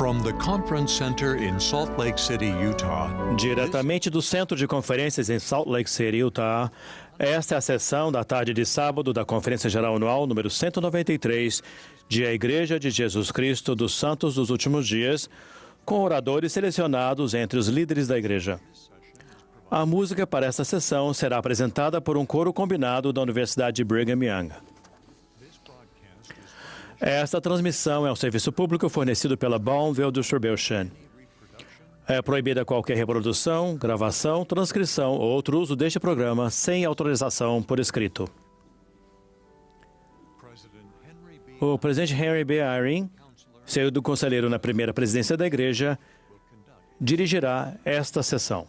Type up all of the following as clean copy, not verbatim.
From the Conference Center in Salt Lake City, Utah. Diretamente do Centro de Conferências em Salt Lake City, Utah, esta é a sessão da tarde de sábado da Conferência Geral Anual número 193 de A Igreja de Jesus Cristo dos Santos dos Últimos Dias, com oradores selecionados entre os líderes da igreja. A música para esta sessão será apresentada por um coro combinado da Universidade de Brigham Young. Esta transmissão é um serviço público fornecido pela Bounville Distribution. É proibida qualquer reprodução, gravação, transcrição ou outro uso deste programa sem autorização por escrito. O presidente Henry B. Eyring, segundo conselheiro na primeira presidência da igreja, dirigirá esta sessão.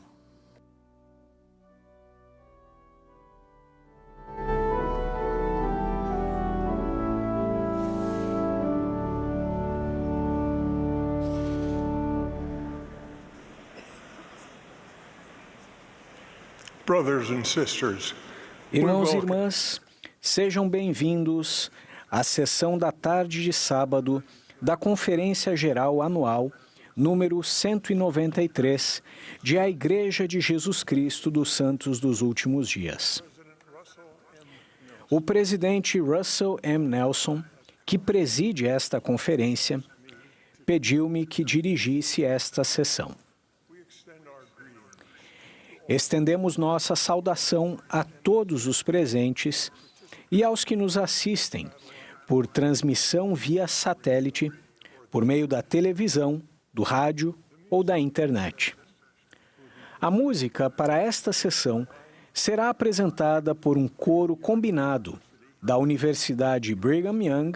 Irmãos e irmãs, sejam bem-vindos à sessão da tarde de sábado da Conferência Geral Anual número 193 de A Igreja de Jesus Cristo dos Santos dos Últimos Dias. O presidente Russell M. Nelson, que preside esta conferência, pediu-me que dirigisse esta sessão. Estendemos nossa saudação a todos os presentes e aos que nos assistem por transmissão via satélite, por meio da televisão, do rádio ou da internet. A música para esta sessão será apresentada por um coro combinado da Universidade Brigham Young,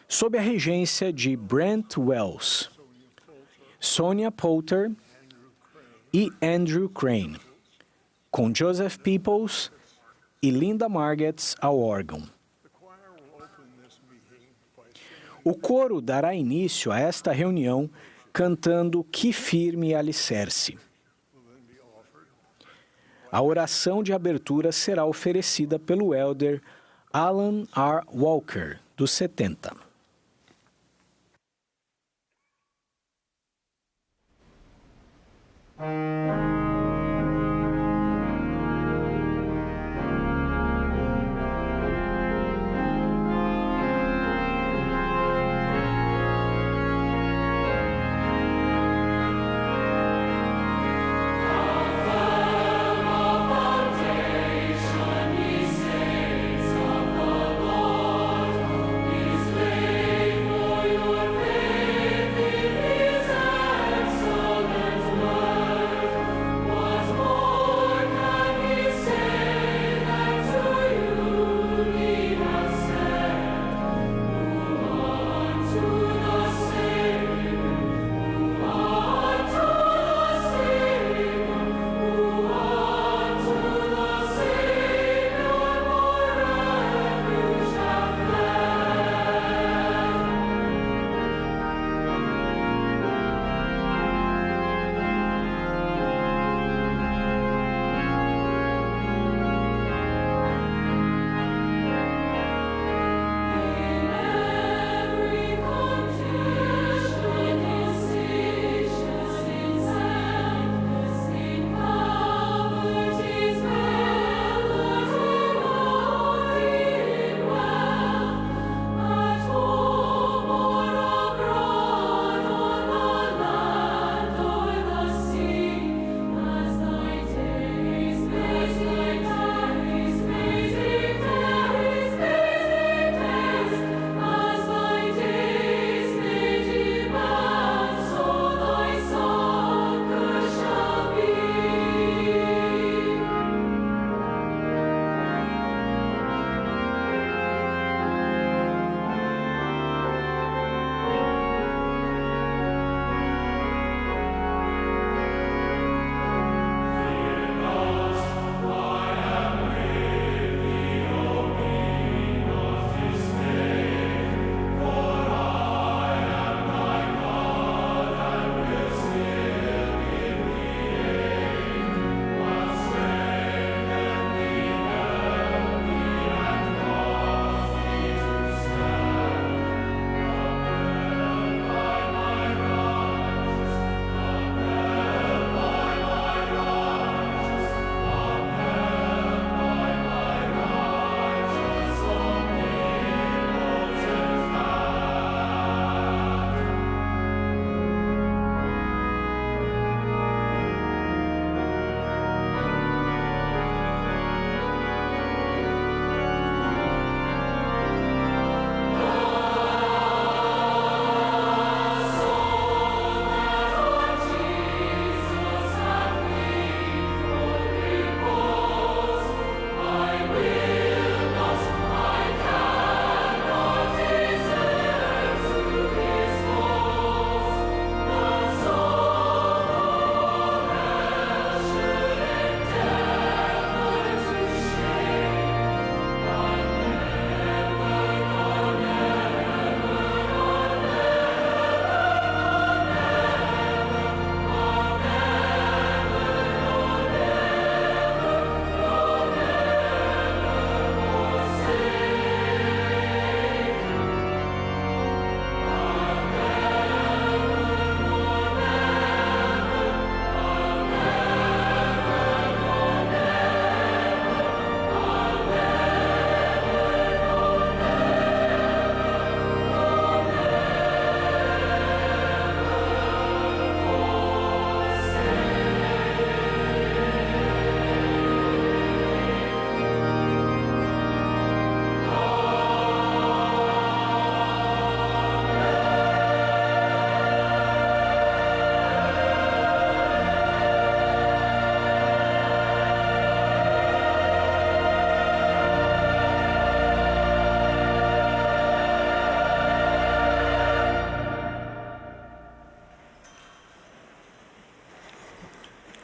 sob a regência de Brent Wells, Sonia Poulter e Andrew Crane, com Joseph Peoples e Linda Margetts ao órgão. O coro dará início a esta reunião cantando Que Firme Alicerce. A oração de abertura será oferecida pelo elder Alan R. Walker, dos 70.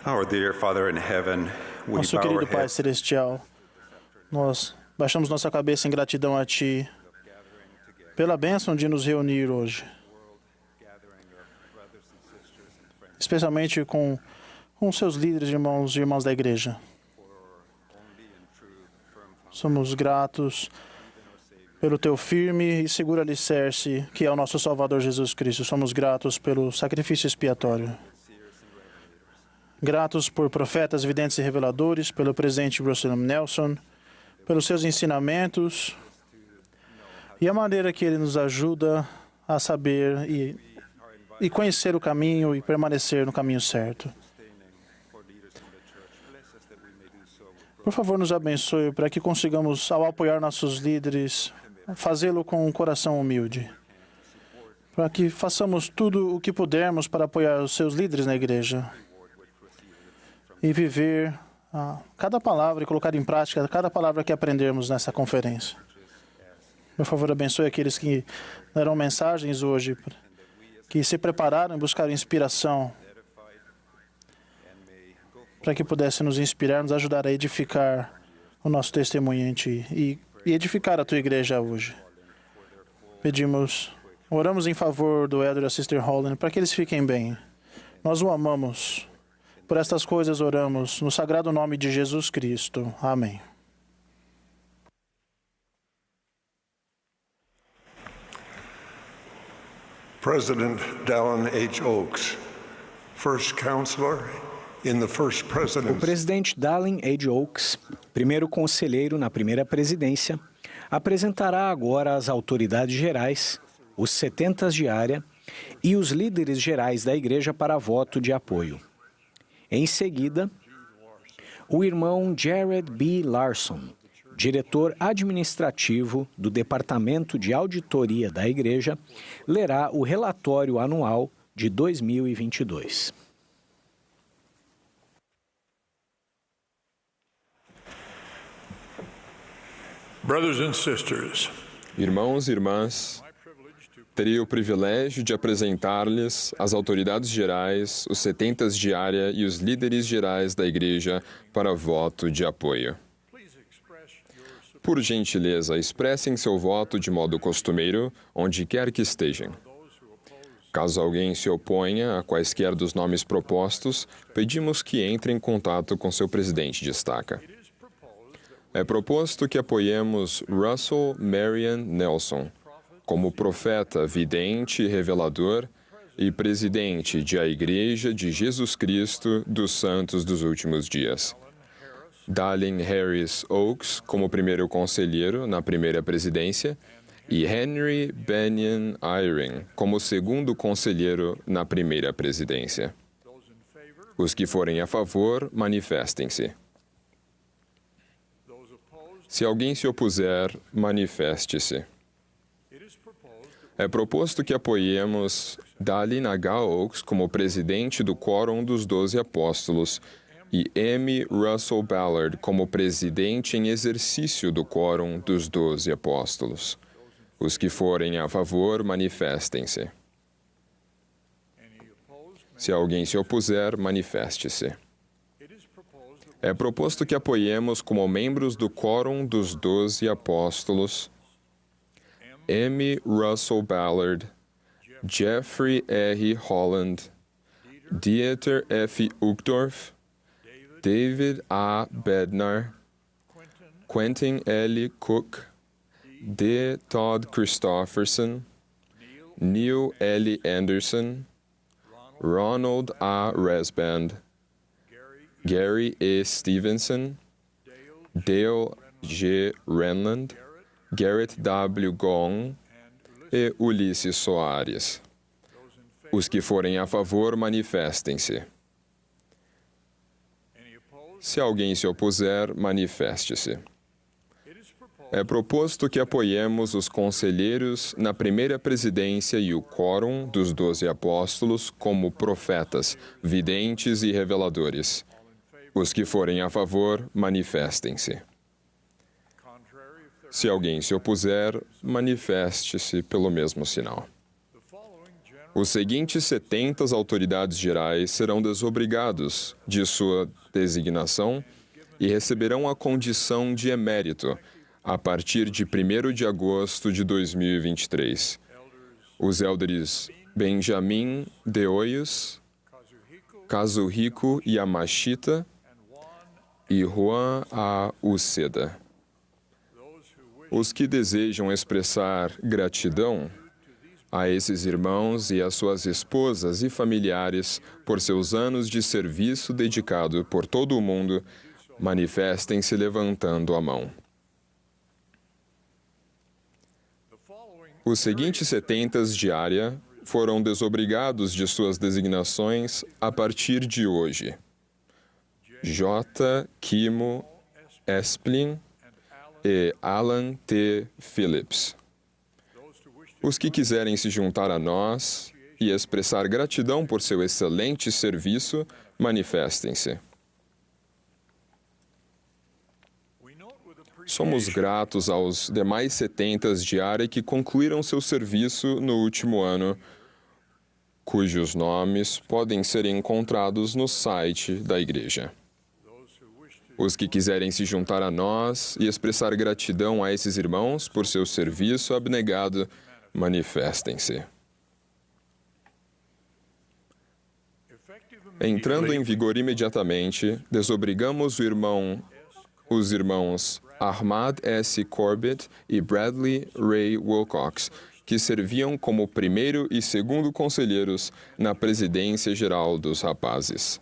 Our dear Father in heaven, we Nosso bow our querido Pai heads Celestial, nós baixamos nossa cabeça em gratidão a Ti pela bênção de nos reunir hoje, especialmente com seus líderes, irmãos e irmãs da igreja. Somos gratos pelo Teu firme e seguro alicerce, que é o nosso Salvador Jesus Cristo. Somos gratos pelo sacrifício expiatório. Gratos por profetas, videntes e reveladores, pelo presidente Russell M. Nelson, pelos seus ensinamentos e a maneira que ele nos ajuda a saber e conhecer o caminho e permanecer no caminho certo. Por favor, nos abençoe para que consigamos, ao apoiar nossos líderes, fazê-lo com um coração humilde. Para que façamos tudo o que pudermos para apoiar os seus líderes na igreja e viver cada palavra e colocar em prática cada palavra que aprendermos nessa conferência. Por favor, abençoe aqueles que deram mensagens hoje, que se prepararam e buscaram inspiração, para que pudesse nos inspirar, nos ajudar a edificar o nosso testemunho em Ti e edificar a Tua igreja hoje. Oramos em favor do Elder e da Sister Holland, para que eles fiquem bem. Nós o amamos. Por estas coisas oramos, no sagrado nome de Jesus Cristo. Amém. President Dallin H. Oaks, first counselor in the first O presidency. presidente Dallin H. Oaks, primeiro conselheiro na primeira presidência, apresentará agora às autoridades gerais, os 70 de área e os líderes gerais da igreja para voto de apoio. Em seguida, o irmão Jared B. Larson, diretor administrativo do Departamento de Auditoria da Igreja, lerá o relatório anual de 2022. Brothers and sisters, Irmãos e irmãs, terei o privilégio de apresentar-lhes as autoridades gerais, os 70 de área e os líderes gerais da Igreja para voto de apoio. Por gentileza, expressem seu voto de modo costumeiro, onde quer que estejam. Caso alguém se oponha a quaisquer dos nomes propostos, pedimos que entre em contato com seu presidente de estaca. É proposto que apoiemos Russell Marion Nelson como profeta, vidente e revelador e presidente de a Igreja de Jesus Cristo dos Santos dos Últimos Dias. Dallin Harris Oaks como primeiro conselheiro na primeira presidência e Henry Benyon Eyring como segundo conselheiro na primeira presidência. Os que forem a favor, manifestem-se. Se alguém se opuser, manifeste-se. É proposto que apoiemos Dallin H. Oaks como presidente do Quórum dos 12 Apóstolos e M. Russell Ballard como presidente em exercício do Quórum dos 12 Apóstolos. Os que forem a favor, manifestem-se. Se alguém se opuser, manifeste-se. É proposto que apoiemos como membros do Quórum dos 12 Apóstolos M. Russell Ballard, Jeffrey R. Holland, Dieter F. Uchtdorf, David A. Bednar, Quentin L. Cook, D. Todd Christofferson, Neil L. Anderson, Ronald A. Resband, Gary E. Stevenson, Dale G. Renland, Garrett W. Gong e Ulisses Soares. Os que forem a favor, manifestem-se. Se alguém se opuser, manifeste-se. É proposto que apoiemos os conselheiros na primeira presidência e o quórum dos 12 apóstolos como profetas, videntes e reveladores. Os que forem a favor, manifestem-se. Se alguém se opuser, manifeste-se pelo mesmo sinal. Os seguintes 70 autoridades gerais serão desobrigados de sua designação e receberão a condição de emérito a partir de 1º de agosto de 2023. Os élderes Benjamin de Hoyos, Kazuhiko Yamashita e Juan A. Uceda. Os que desejam expressar gratidão a esses irmãos e às suas esposas e familiares por seus anos de serviço dedicado por todo o mundo, manifestem-se levantando a mão. Os seguintes 70 de área foram desobrigados de suas designações a partir de hoje: J. Kimo Esplin e Alan T. Phillips. Os que quiserem se juntar a nós e expressar gratidão por seu excelente serviço, manifestem-se. Somos gratos aos demais 70 de área que concluíram seu serviço no último ano, cujos nomes podem ser encontrados no site da Igreja. Os que quiserem se juntar a nós e expressar gratidão a esses irmãos por seu serviço abnegado, manifestem-se. Entrando em vigor imediatamente, desobrigamos os irmãos Ahmad S. Corbett e Bradley Ray Wilcox, que serviam como primeiro e segundo conselheiros na Presidência Geral dos Rapazes.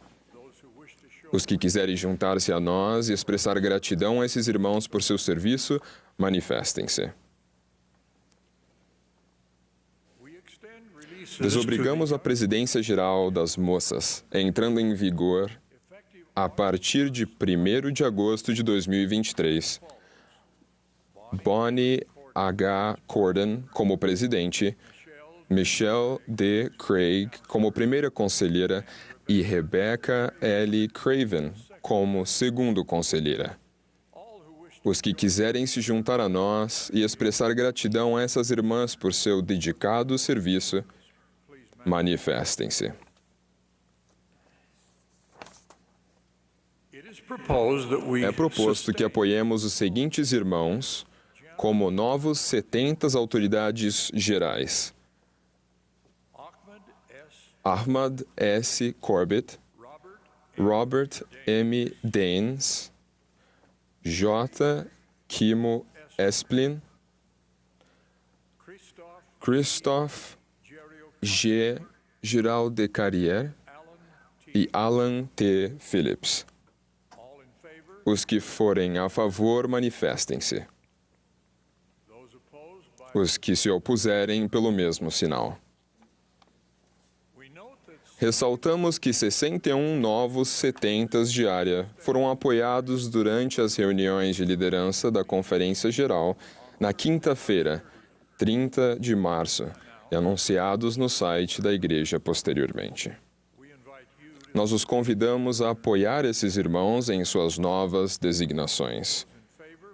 Os que quiserem juntar-se a nós e expressar gratidão a esses irmãos por seu serviço, manifestem-se. Desobrigamos a Presidência Geral das Moças, entrando em vigor a partir de 1º de agosto de 2023. Bonnie H. Corden como presidente, Michelle D. Craig como primeira conselheira e Rebecca L. Craven como segundo conselheira. Os que quiserem se juntar a nós e expressar gratidão a essas irmãs por seu dedicado serviço, manifestem-se. É proposto que apoiemos os seguintes irmãos como novos 70 autoridades gerais: Ahmad S. Corbett, Robert M. Daines, J. Kimo Esplin, Christophe G. Giral de Carrière e Alan T. Phillips. Os que forem a favor, manifestem-se. Os que se opuserem, pelo mesmo sinal. Ressaltamos que 61 novos 70 de área foram apoiados durante as reuniões de liderança da Conferência Geral na quinta-feira, 30 de março, e anunciados no site da Igreja posteriormente. Nós os convidamos a apoiar esses irmãos em suas novas designações.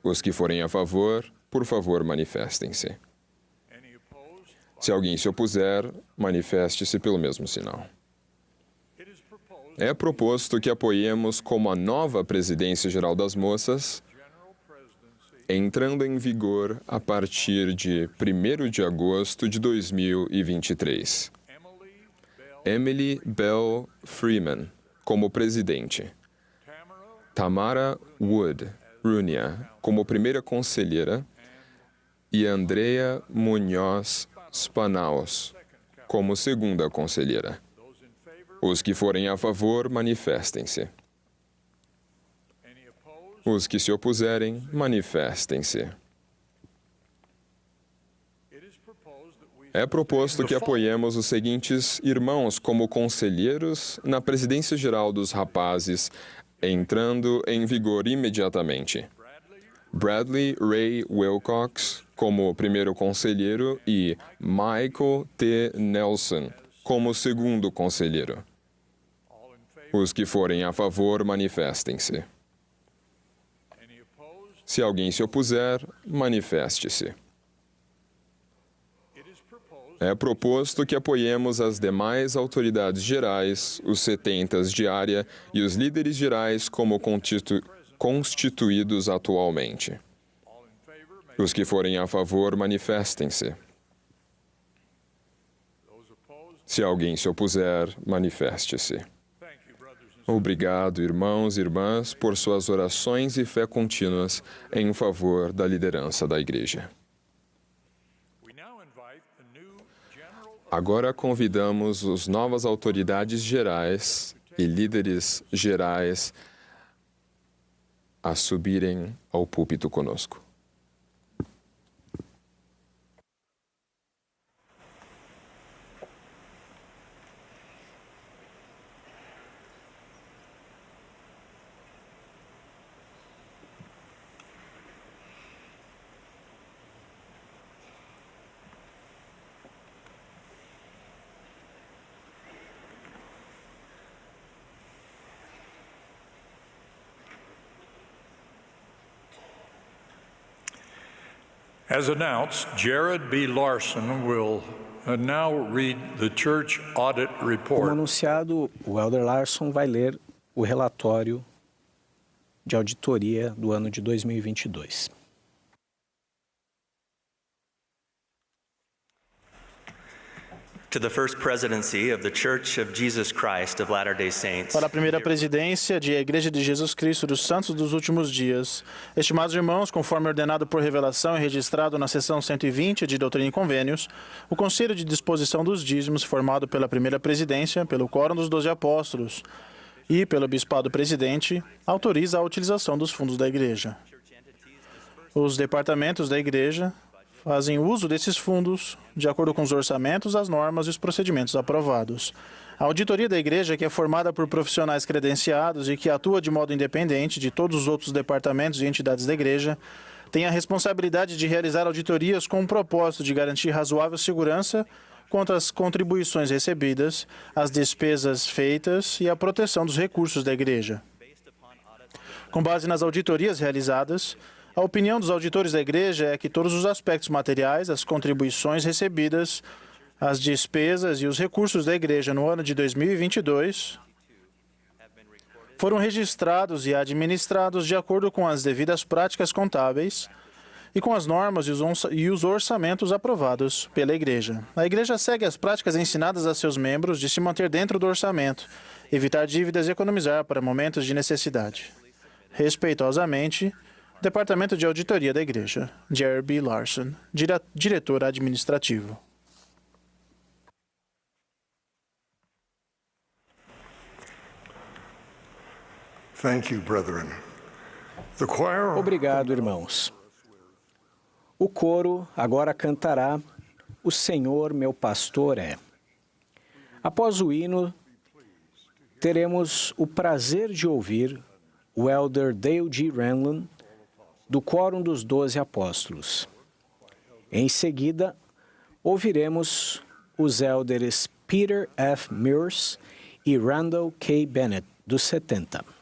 Os que forem a favor, por favor, manifestem-se. Se alguém se opuser, manifeste-se pelo mesmo sinal. É proposto que apoiemos como a nova Presidência Geral das Moças, entrando em vigor a partir de 1º de agosto de 2023. Emily Bell Freeman, como presidente. Tamara Wood Runia, como primeira conselheira. E Andrea Munhoz Spanaus, como segunda conselheira. Os que forem a favor, manifestem-se. Os que se opuserem, manifestem-se. É proposto que apoiemos os seguintes irmãos como conselheiros na Presidência Geral dos Rapazes, entrando em vigor imediatamente: Bradley Ray Wilcox como primeiro conselheiro e Michael T. Nelson como segundo conselheiro. Os que forem a favor, manifestem-se. Se alguém se opuser, manifeste-se. É proposto que apoiemos as demais autoridades gerais, os 70 de área e os líderes gerais como constituídos atualmente. Os que forem a favor, manifestem-se. Se alguém se opuser, manifeste-se. Obrigado, irmãos e irmãs, por suas orações e fé contínuas em favor da liderança da Igreja. Agora convidamos as novas autoridades gerais e líderes gerais a subirem ao púlpito conosco. As announced, Jared B. Larson will now read the church audit Como report. anunciado, o Elder Larson vai ler o relatório de auditoria do ano de 2022. To the First Presidency of the Church of Jesus Christ of Latter-day Saints. Para a primeira presidência de A Igreja de Jesus Cristo dos Santos dos Últimos Dias, estimados irmãos, conforme ordenado por revelação e registrado na seção 120 de Doutrina e Convênios, o Conselho de Disposição dos Dízimos, formado pela primeira presidência, pelo Quórum dos 12 Apóstolos e pelo Bispado Presidente, autoriza a utilização dos fundos da Igreja. Os departamentos da Igreja fazem uso desses fundos de acordo com os orçamentos, as normas e os procedimentos aprovados. A auditoria da Igreja, que é formada por profissionais credenciados e que atua de modo independente de todos os outros departamentos e entidades da Igreja, tem a responsabilidade de realizar auditorias com o propósito de garantir razoável segurança quanto às contribuições recebidas, às despesas feitas e à proteção dos recursos da Igreja. Com base nas auditorias realizadas, a opinião dos auditores da Igreja é que todos os aspectos materiais, as contribuições recebidas, as despesas e os recursos da Igreja no ano de 2022 foram registrados e administrados de acordo com as devidas práticas contábeis e com as normas e os orçamentos aprovados pela Igreja. A Igreja segue as práticas ensinadas a seus membros de se manter dentro do orçamento, evitar dívidas e economizar para momentos de necessidade. Respeitosamente, Departamento de Auditoria da Igreja, Jared B. Larson, diretor administrativo. Thank you, brethren. The choir... Obrigado, irmãos. O coro agora cantará O Senhor meu pastor é. Após o hino, teremos o prazer de ouvir o Elder Dale G. Renlund, do Quórum dos 12 Apóstolos. Em seguida, ouviremos os elders Peter F. Mears e Randall K. Bennett, dos 70.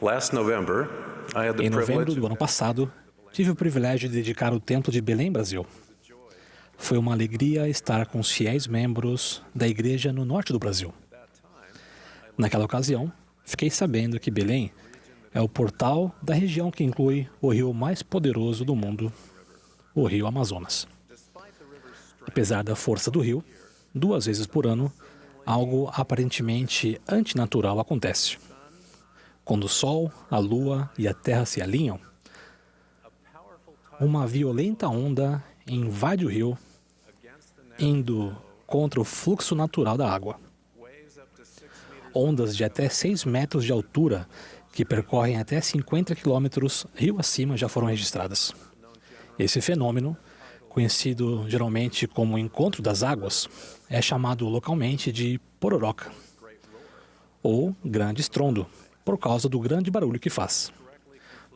Last November, I had the Em novembro privilege do ano passado, tive o privilégio de dedicar o Templo de Belém, Brasil. Foi uma alegria estar com os fiéis membros da igreja no norte do Brasil. Naquela ocasião, fiquei sabendo que Belém é o portal da região que inclui o rio mais poderoso do mundo, o rio Amazonas. Apesar da força do rio, 2 vezes por ano, algo aparentemente antinatural acontece. Quando o Sol, a Lua e a Terra se alinham, uma violenta onda invade o rio, indo contra o fluxo natural da água. Ondas de até 6 metros de altura, que percorrem até 50 quilômetros rio acima, já foram registradas. Esse fenômeno, conhecido geralmente como encontro das águas, é chamado localmente de pororoca, ou grande estrondo, por causa do grande barulho que faz.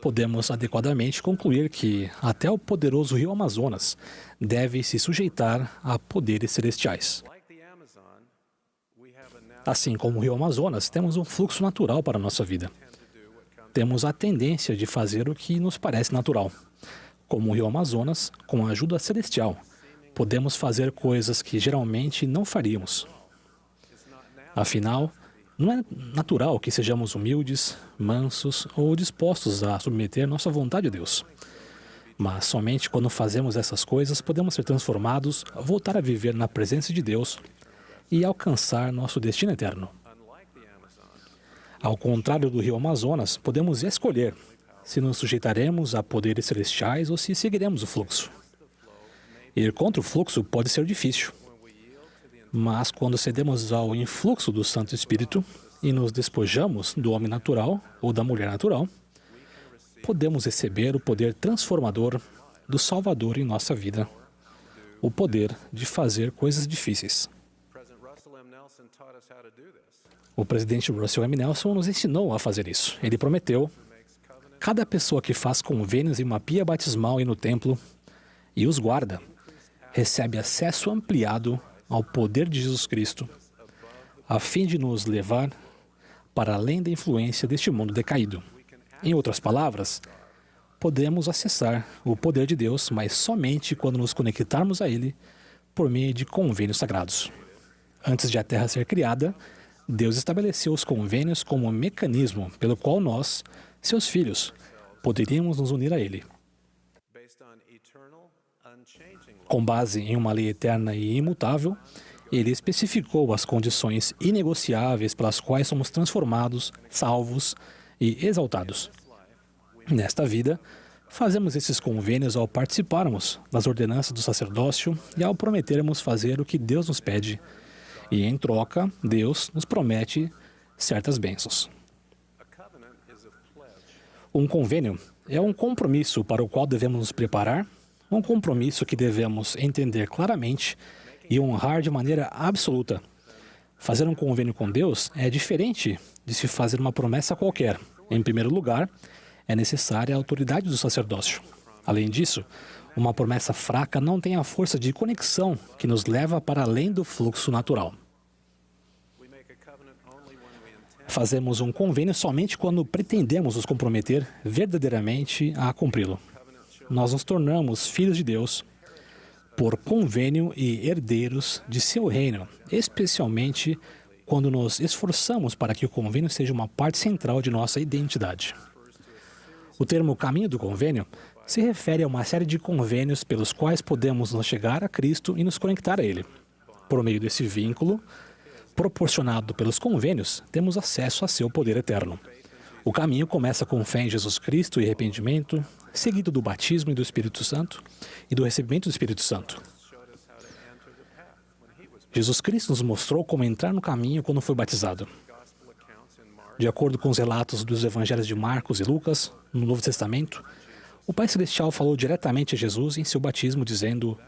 Podemos adequadamente concluir que até o poderoso rio Amazonas deve se sujeitar a poderes celestiais. Assim como o rio Amazonas, temos um fluxo natural para a nossa vida. Temos a tendência de fazer o que nos parece natural. Como o rio Amazonas, com a ajuda celestial, podemos fazer coisas que geralmente não faríamos. Afinal, não é natural que sejamos humildes, mansos ou dispostos a submeter nossa vontade a Deus. Mas somente quando fazemos essas coisas podemos ser transformados, voltar a viver na presença de Deus e alcançar nosso destino eterno. Ao contrário do rio Amazonas, podemos escolher se nos sujeitaremos a poderes celestiais ou se seguiremos o fluxo. Ir contra o fluxo pode ser difícil. Mas quando cedemos ao influxo do Santo Espírito e nos despojamos do homem natural ou da mulher natural, podemos receber o poder transformador do Salvador em nossa vida, o poder de fazer coisas difíceis. O presidente Russell M. Nelson nos ensinou a fazer isso. Ele prometeu: cada pessoa que faz convênios em uma pia batismal e no templo e os guarda, recebe acesso ampliado ao poder de Jesus Cristo, a fim de nos levar para além da influência deste mundo decaído. Em outras palavras, podemos acessar o poder de Deus, mas somente quando nos conectarmos a Ele por meio de convênios sagrados. Antes de a Terra ser criada, Deus estabeleceu os convênios como um mecanismo pelo qual nós, seus filhos, poderíamos nos unir a Ele. Com base em uma lei eterna e imutável, Ele especificou as condições inegociáveis pelas quais somos transformados, salvos e exaltados. Nesta vida, fazemos esses convênios ao participarmos das ordenanças do sacerdócio e ao prometermos fazer o que Deus nos pede. E, em troca, Deus nos promete certas bênçãos. Um convênio é um compromisso para o qual devemos nos preparar, um compromisso que devemos entender claramente e honrar de maneira absoluta. Fazer um convênio com Deus é diferente de se fazer uma promessa qualquer. Em primeiro lugar, é necessária a autoridade do sacerdócio. Além disso, uma promessa fraca não tem a força de conexão que nos leva para além do fluxo natural. Fazemos um convênio somente quando pretendemos nos comprometer verdadeiramente a cumpri-lo. Nós nos tornamos filhos de Deus por convênio e herdeiros de seu reino, especialmente quando nos esforçamos para que o convênio seja uma parte central de nossa identidade. O termo caminho do convênio se refere a uma série de convênios pelos quais podemos nos chegar a Cristo e nos conectar a Ele. Por meio desse vínculo, proporcionado pelos convênios, temos acesso a seu poder eterno. O caminho começa com fé em Jesus Cristo e arrependimento, seguido do batismo e do Espírito Santo e do recebimento do Espírito Santo. Jesus Cristo nos mostrou como entrar no caminho quando foi batizado. De acordo com os relatos dos evangelhos de Marcos e Lucas, no Novo Testamento, o Pai Celestial falou diretamente a Jesus em seu batismo, dizendo: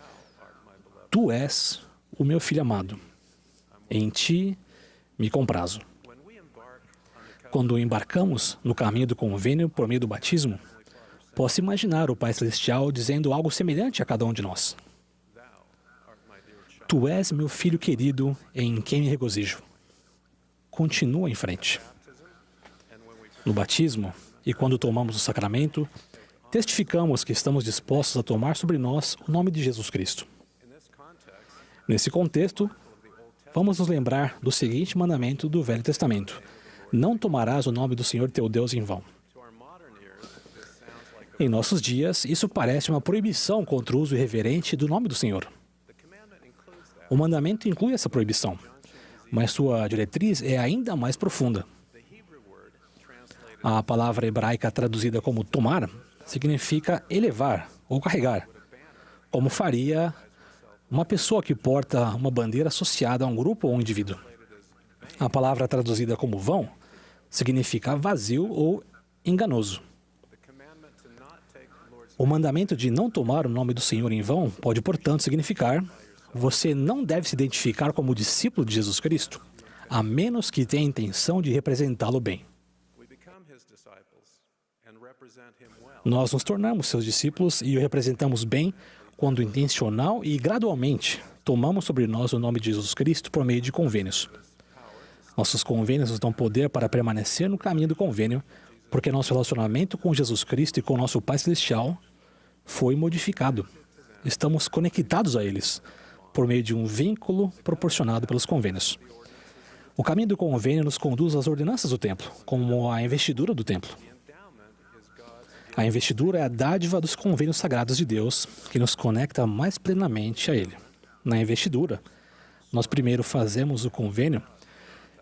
"Tu és o meu Filho amado. Em ti me comprazo." Quando embarcamos no caminho do convênio por meio do batismo, posso imaginar o Pai Celestial dizendo algo semelhante a cada um de nós. Tu és meu filho querido em quem me regozijo. Continua em frente. No batismo e quando tomamos o sacramento, testificamos que estamos dispostos a tomar sobre nós o nome de Jesus Cristo. Nesse contexto, vamos nos lembrar do seguinte mandamento do Velho Testamento: não tomarás o nome do Senhor teu Deus em vão. Em nossos dias, isso parece uma proibição contra o uso irreverente do nome do Senhor. O mandamento inclui essa proibição, mas sua diretriz é ainda mais profunda. A palavra hebraica traduzida como tomar significa elevar ou carregar, como faria uma pessoa que porta uma bandeira associada a um grupo ou um indivíduo. A palavra traduzida como vão significa vazio ou enganoso. O mandamento de não tomar o nome do Senhor em vão pode, portanto, significar: você não deve se identificar como discípulo de Jesus Cristo, a menos que tenha a intenção de representá-lo bem. Nós nos tornamos seus discípulos e o representamos bem quando intencional e gradualmente tomamos sobre nós o nome de Jesus Cristo por meio de convênios. Nossos convênios nos dão poder para permanecer no caminho do convênio, porque nosso relacionamento com Jesus Cristo e com nosso Pai Celestial foi modificado. Estamos conectados a eles por meio de um vínculo proporcionado pelos convênios. O caminho do convênio nos conduz às ordenanças do templo, como a investidura do templo. A investidura é a dádiva dos convênios sagrados de Deus, que nos conecta mais plenamente a Ele. Na investidura, nós primeiro fazemos o convênio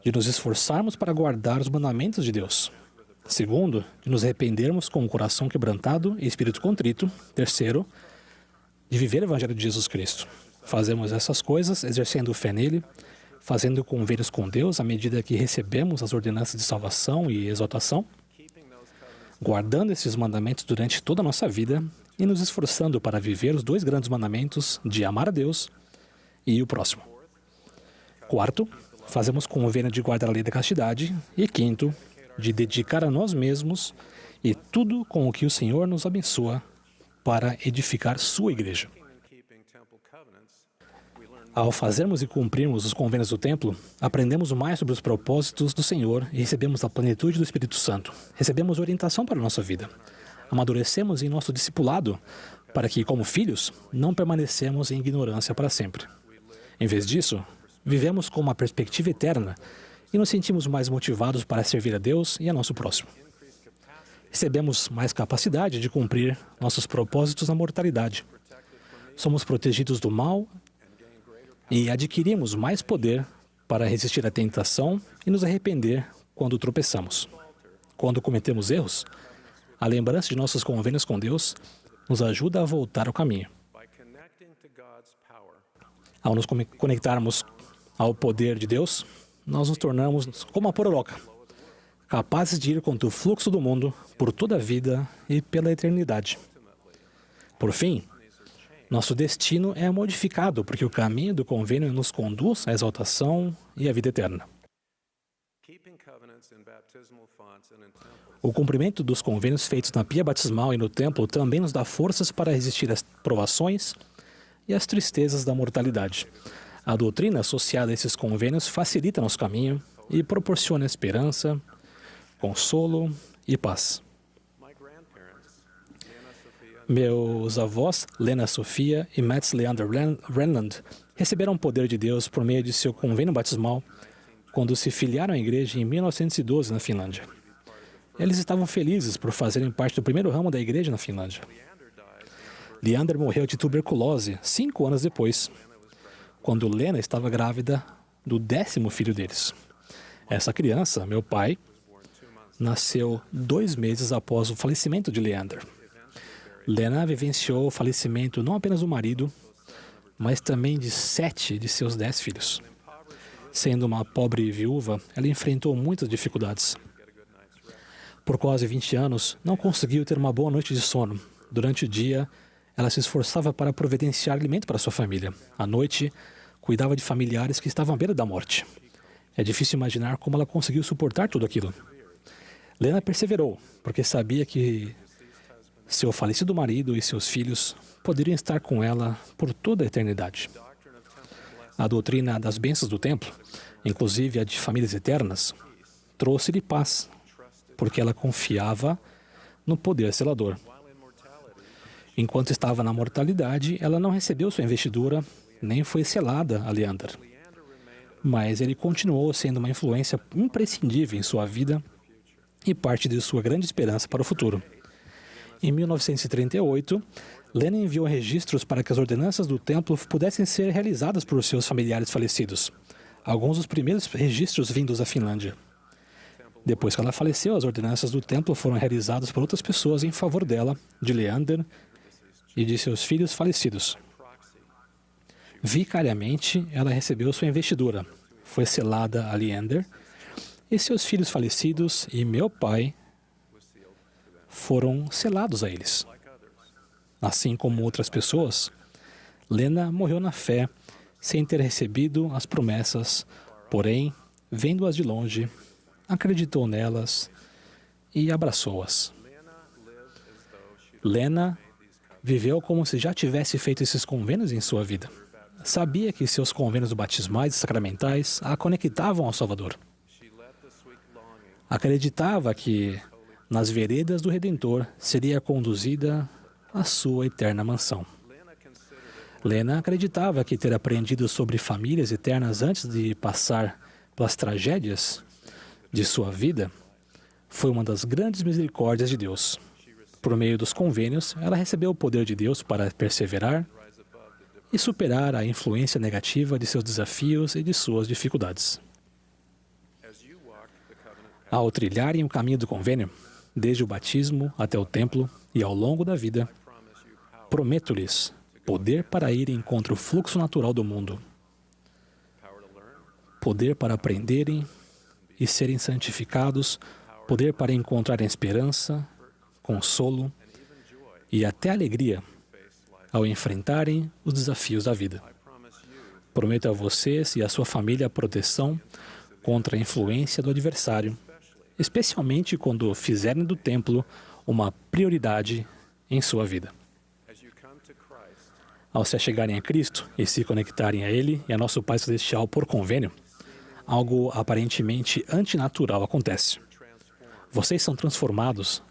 de nos esforçarmos para guardar os mandamentos de Deus. Segundo, de nos arrependermos com o coração quebrantado e espírito contrito. Terceiro, de viver o Evangelho de Jesus Cristo. Fazemos essas coisas exercendo fé nele, fazendo convênios com Deus à medida que recebemos as ordenanças de salvação e exaltação, guardando esses mandamentos durante toda a nossa vida e nos esforçando para viver os dois grandes mandamentos de amar a Deus e o próximo. Quarto, fazemos convênio de guardar a lei da castidade. E quinto, de dedicar a nós mesmos e tudo com o que o Senhor nos abençoa para edificar sua igreja. Ao fazermos e cumprirmos os convênios do templo, aprendemos mais sobre os propósitos do Senhor e recebemos a plenitude do Espírito Santo. Recebemos orientação para a nossa vida. Amadurecemos em nosso discipulado para que, como filhos, não permanecemos em ignorância para sempre. Em vez disso, vivemos com uma perspectiva eterna e nos sentimos mais motivados para servir a Deus e a nosso próximo. Recebemos mais capacidade de cumprir nossos propósitos na mortalidade. Somos protegidos do mal e adquirimos mais poder para resistir à tentação e nos arrepender quando tropeçamos. Quando cometemos erros, a lembrança de nossos convênios com Deus nos ajuda a voltar ao caminho. Ao nos conectarmos ao poder de Deus, nós nos tornamos como a pororoca, capazes de ir contra o fluxo do mundo por toda a vida e pela eternidade. Por fim, nosso destino é modificado porque o caminho do convênio nos conduz à exaltação e à vida eterna. O cumprimento dos convênios feitos na pia batismal e no templo também nos dá forças para resistir às provações e às tristezas da mortalidade. A doutrina associada a esses convênios facilita nosso caminho e proporciona esperança, consolo e paz. Meus avós, Lena Sofia e Mats Leander Renland, receberam o poder de Deus por meio de seu convênio batismal quando se filiaram à igreja em 1912 na Finlândia. Eles estavam felizes por fazerem parte do primeiro ramo da igreja na Finlândia. Leander morreu de tuberculose 5 anos depois, quando Lena estava grávida do 10º filho deles. Essa criança, meu pai, nasceu 2 meses após o falecimento de Leander. Lena vivenciou o falecimento não apenas do marido, mas também de 7 de seus 10 filhos. Sendo uma pobre viúva, ela enfrentou muitas dificuldades. Por quase 20 anos, não conseguiu ter uma boa noite de sono. Durante o dia, ela se esforçava para providenciar alimento para sua família. À noite, cuidava de familiares que estavam à beira da morte. É difícil imaginar como ela conseguiu suportar tudo aquilo. Lena perseverou, porque sabia que seu falecido marido e seus filhos poderiam estar com ela por toda a eternidade. A doutrina das bênçãos do templo, inclusive a de famílias eternas, trouxe-lhe paz porque ela confiava no poder selador. Enquanto estava na mortalidade, ela não recebeu sua investidura, nem foi selada a Leander. Mas ele continuou sendo uma influência imprescindível em sua vida e parte de sua grande esperança para o futuro. Em 1938, Lena enviou registros para que as ordenanças do templo pudessem ser realizadas por seus familiares falecidos. Alguns dos primeiros registros vindos da Finlândia. Depois que ela faleceu, as ordenanças do templo foram realizadas por outras pessoas em favor dela, de Leander e de seus filhos falecidos. Vicariamente, ela recebeu sua investidura, foi selada a Leander, e seus filhos falecidos e meu pai foram selados a eles. Assim como outras pessoas, Lena morreu na fé, sem ter recebido as promessas, porém, vendo-as de longe, acreditou nelas e abraçou-as. Lena viveu como se já tivesse feito esses convênios em sua vida. Sabia que seus convênios batismais e sacramentais a conectavam ao Salvador. Acreditava que, nas veredas do Redentor, seria conduzida à sua eterna mansão. Lena acreditava que ter aprendido sobre famílias eternas antes de passar pelas tragédias de sua vida foi uma das grandes misericórdias de Deus. Por meio dos convênios, ela recebeu o poder de Deus para perseverar e superar a influência negativa de seus desafios e de suas dificuldades. Ao trilharem o caminho do convênio, desde o batismo até o templo e ao longo da vida, prometo-lhes poder para irem contra o fluxo natural do mundo, poder para aprenderem e serem santificados, poder para encontrarem esperança, consolo e até alegria ao enfrentarem os desafios da vida. Prometo a vocês e à sua família a proteção contra a influência do adversário, especialmente quando fizerem do templo uma prioridade em sua vida. Ao se achegarem a Cristo e se conectarem a Ele e a nosso Pai Celestial por convênio, algo aparentemente antinatural acontece. Vocês são transformados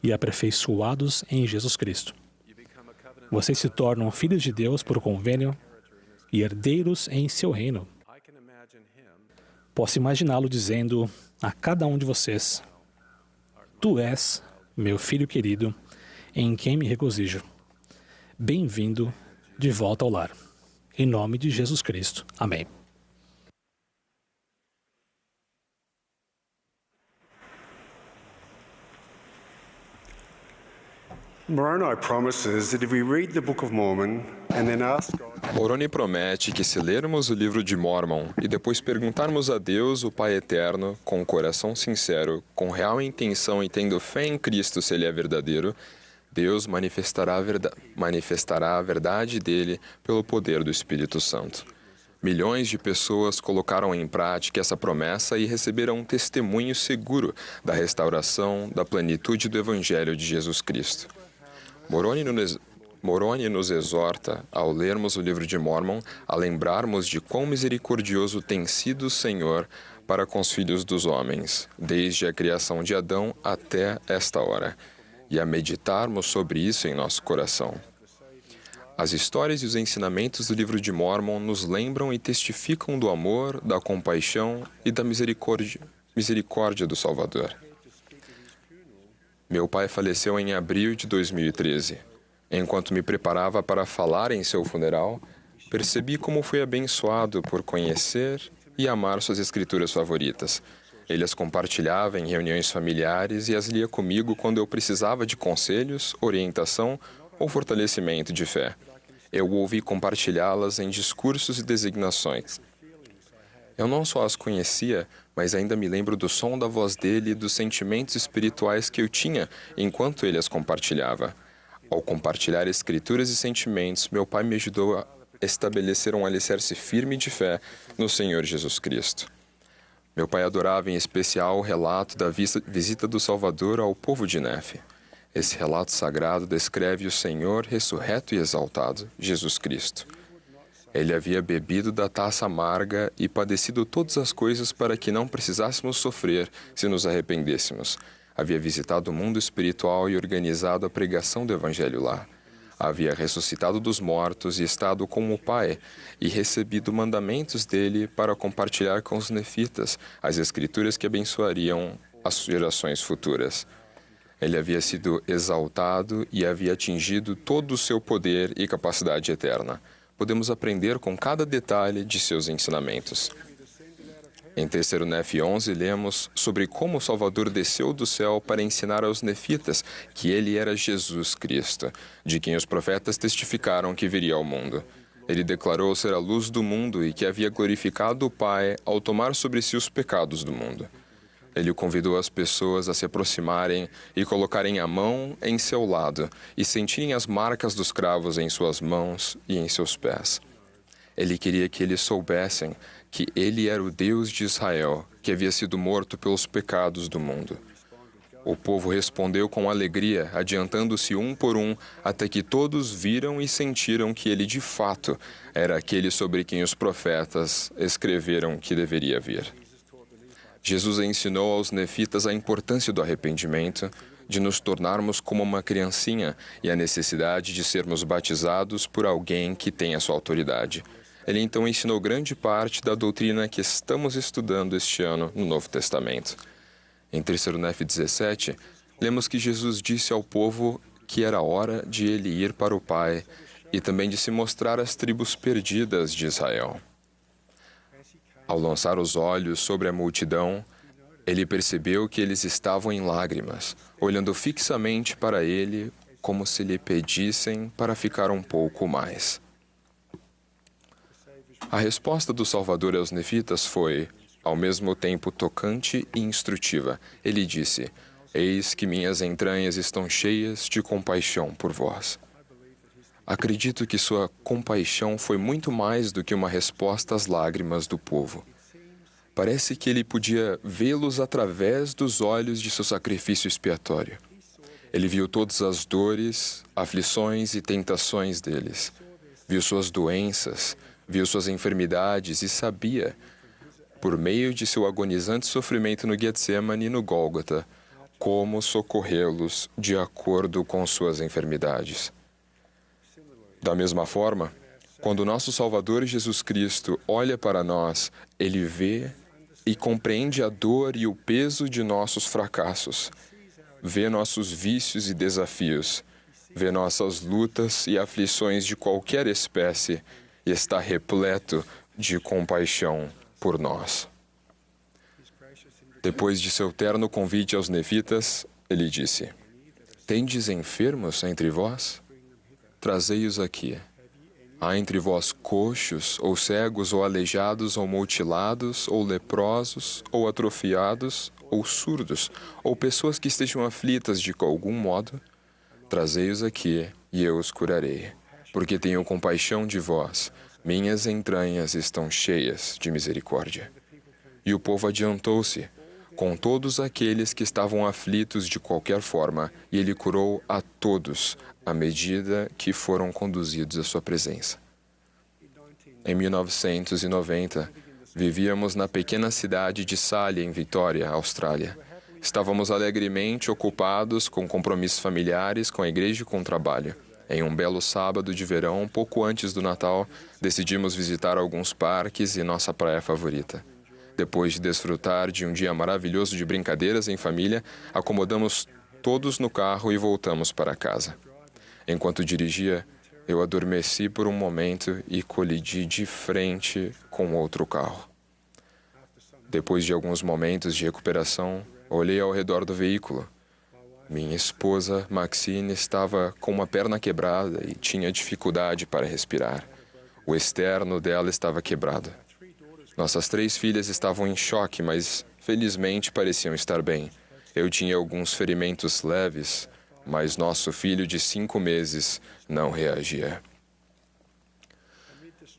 e aperfeiçoados em Jesus Cristo. Vocês se tornam filhos de Deus por convênio e herdeiros em seu reino. Posso imaginá-lo dizendo a cada um de vocês: Tu és meu filho querido, em quem me regozijo. Bem-vindo de volta ao lar. Em nome de Jesus Cristo. Amém. Moroni promises that if we read the Book of Mormon and then ask God... Moroni promete que se lermos o livro de Mórmon e depois perguntarmos a Deus, o Pai Eterno, com um coração sincero, com intenção e tendo fé em Cristo se Ele é verdadeiro, Deus manifestará a verdade dele pelo poder do Espírito Santo. Milhões de pessoas colocaram em prática essa promessa e receberam um testemunho seguro da restauração, da plenitude do Evangelho de Jesus Cristo. Moroni nos exorta, ao lermos o livro de Mórmon, a lembrarmos de quão misericordioso tem sido o Senhor para com os filhos dos homens, desde a criação de Adão até esta hora, e a meditarmos sobre isso em nosso coração. As histórias e os ensinamentos do livro de Mórmon nos lembram e testificam do amor, da compaixão e da misericórdia do Salvador. Meu pai faleceu em abril de 2013. Enquanto me preparava para falar em seu funeral, percebi como fui abençoado por conhecer e amar suas escrituras favoritas. Ele as compartilhava em reuniões familiares e as lia comigo quando eu precisava de conselhos, orientação ou fortalecimento de fé. Eu ouvi compartilhá-las em discursos e designações. Eu não só as conhecia, mas ainda me lembro do som da voz dele e dos sentimentos espirituais que eu tinha enquanto ele as compartilhava. Ao compartilhar escrituras e sentimentos, meu pai me ajudou a estabelecer um alicerce firme de fé no Senhor Jesus Cristo. Meu pai adorava em especial o relato da visita do Salvador ao povo de Nefe. Esse relato sagrado descreve o Senhor ressurreto e exaltado, Jesus Cristo. Ele havia bebido da taça amarga e padecido todas as coisas para que não precisássemos sofrer se nos arrependêssemos. Havia visitado o mundo espiritual e organizado a pregação do Evangelho lá. Havia ressuscitado dos mortos e estado com o Pai e recebido mandamentos dele para compartilhar com os nefitas as escrituras que abençoariam as gerações futuras. Ele havia sido exaltado e havia atingido todo o seu poder e capacidade eterna. Podemos aprender com cada detalhe de seus ensinamentos. Em 3 Nef 11, lemos sobre como o Salvador desceu do céu para ensinar aos nefitas que ele era Jesus Cristo, de quem os profetas testificaram que viria ao mundo. Ele declarou ser a luz do mundo e que havia glorificado o Pai ao tomar sobre si os pecados do mundo. Ele convidou as pessoas a se aproximarem e colocarem a mão em seu lado e sentirem as marcas dos cravos em suas mãos e em seus pés. Ele queria que eles soubessem que ele era o Deus de Israel, que havia sido morto pelos pecados do mundo. O povo respondeu com alegria, adiantando-se um por um, até que todos viram e sentiram que ele, de fato, era aquele sobre quem os profetas escreveram que deveria vir. Jesus ensinou aos nefitas a importância do arrependimento, de nos tornarmos como uma criancinha e a necessidade de sermos batizados por alguém que tem a sua autoridade. Ele então ensinou grande parte da doutrina que estamos estudando este ano no Novo Testamento. Em 3 Nef 17, lemos que Jesus disse ao povo que era hora de ele ir para o Pai e também de se mostrar às tribos perdidas de Israel. Ao lançar os olhos sobre a multidão, ele percebeu que eles estavam em lágrimas, olhando fixamente para ele como se lhe pedissem para ficar um pouco mais. A resposta do Salvador aos nefitas foi, ao mesmo tempo, tocante e instrutiva. Ele disse: "Eis que minhas entranhas estão cheias de compaixão por vós." Acredito que sua compaixão foi muito mais do que uma resposta às lágrimas do povo. Parece que ele podia vê-los através dos olhos de seu sacrifício expiatório. Ele viu todas as dores, aflições e tentações deles. Viu suas doenças, viu suas enfermidades e sabia, por meio de seu agonizante sofrimento no Getsemane e no Gólgota, como socorrê-los de acordo com suas enfermidades. Da mesma forma, quando nosso Salvador Jesus Cristo olha para nós, ele vê e compreende a dor e o peso de nossos fracassos, vê nossos vícios e desafios, vê nossas lutas e aflições de qualquer espécie e está repleto de compaixão por nós. Depois de seu terno convite aos nefitas, ele disse: "Tendes enfermos entre vós? Trazei-os aqui. Há entre vós coxos, ou cegos, ou aleijados, ou mutilados, ou leprosos, ou atrofiados, ou surdos, ou pessoas que estejam aflitas de algum modo? Trazei-os aqui, e eu os curarei, porque tenho compaixão de vós. Minhas entranhas estão cheias de misericórdia." E o povo adiantou-se com todos aqueles que estavam aflitos de qualquer forma, e ele curou a todos à medida que foram conduzidos à sua presença. Em 1990, vivíamos na pequena cidade de Sally, em Vitória, Austrália. Estávamos alegremente ocupados com compromissos familiares, com a igreja e com o trabalho. Em um belo sábado de verão, pouco antes do Natal, decidimos visitar alguns parques e nossa praia favorita. Depois de desfrutar de um dia maravilhoso de brincadeiras em família, acomodamos todos no carro e voltamos para casa. Enquanto dirigia, eu adormeci por um momento e colidi de frente com outro carro. Depois de alguns momentos de recuperação, olhei ao redor do veículo. Minha esposa, Maxine, estava com uma perna quebrada e tinha dificuldade para respirar. O externo dela estava quebrado. Nossas 3 filhas estavam em choque, mas felizmente pareciam estar bem. Eu tinha alguns ferimentos leves, mas nosso filho de 5 meses não reagia.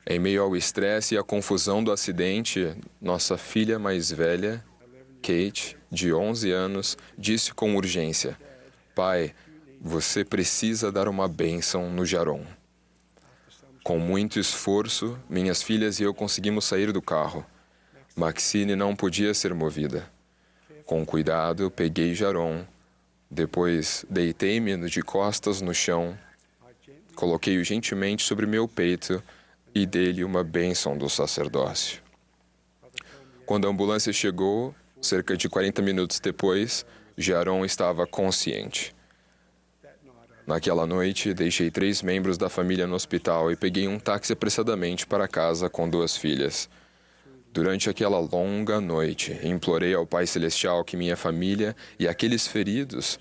Em meio ao estresse e à confusão do acidente, nossa filha mais velha, Kate, de 11 anos, disse com urgência: "Pai, você precisa dar uma bênção no Jaron." Com muito esforço, minhas filhas e eu conseguimos sair do carro. Maxine não podia ser movida. Com cuidado, peguei Jaron, depois deitei-me de costas no chão, coloquei-o gentilmente sobre meu peito e dei-lhe uma bênção do sacerdócio. Quando a ambulância chegou, cerca de 40 minutos depois, Jaron estava consciente. Naquela noite, deixei 3 membros da família no hospital e peguei um táxi apressadamente para casa com 2 filhas. Durante aquela longa noite, implorei ao Pai Celestial que minha família e aqueles feridos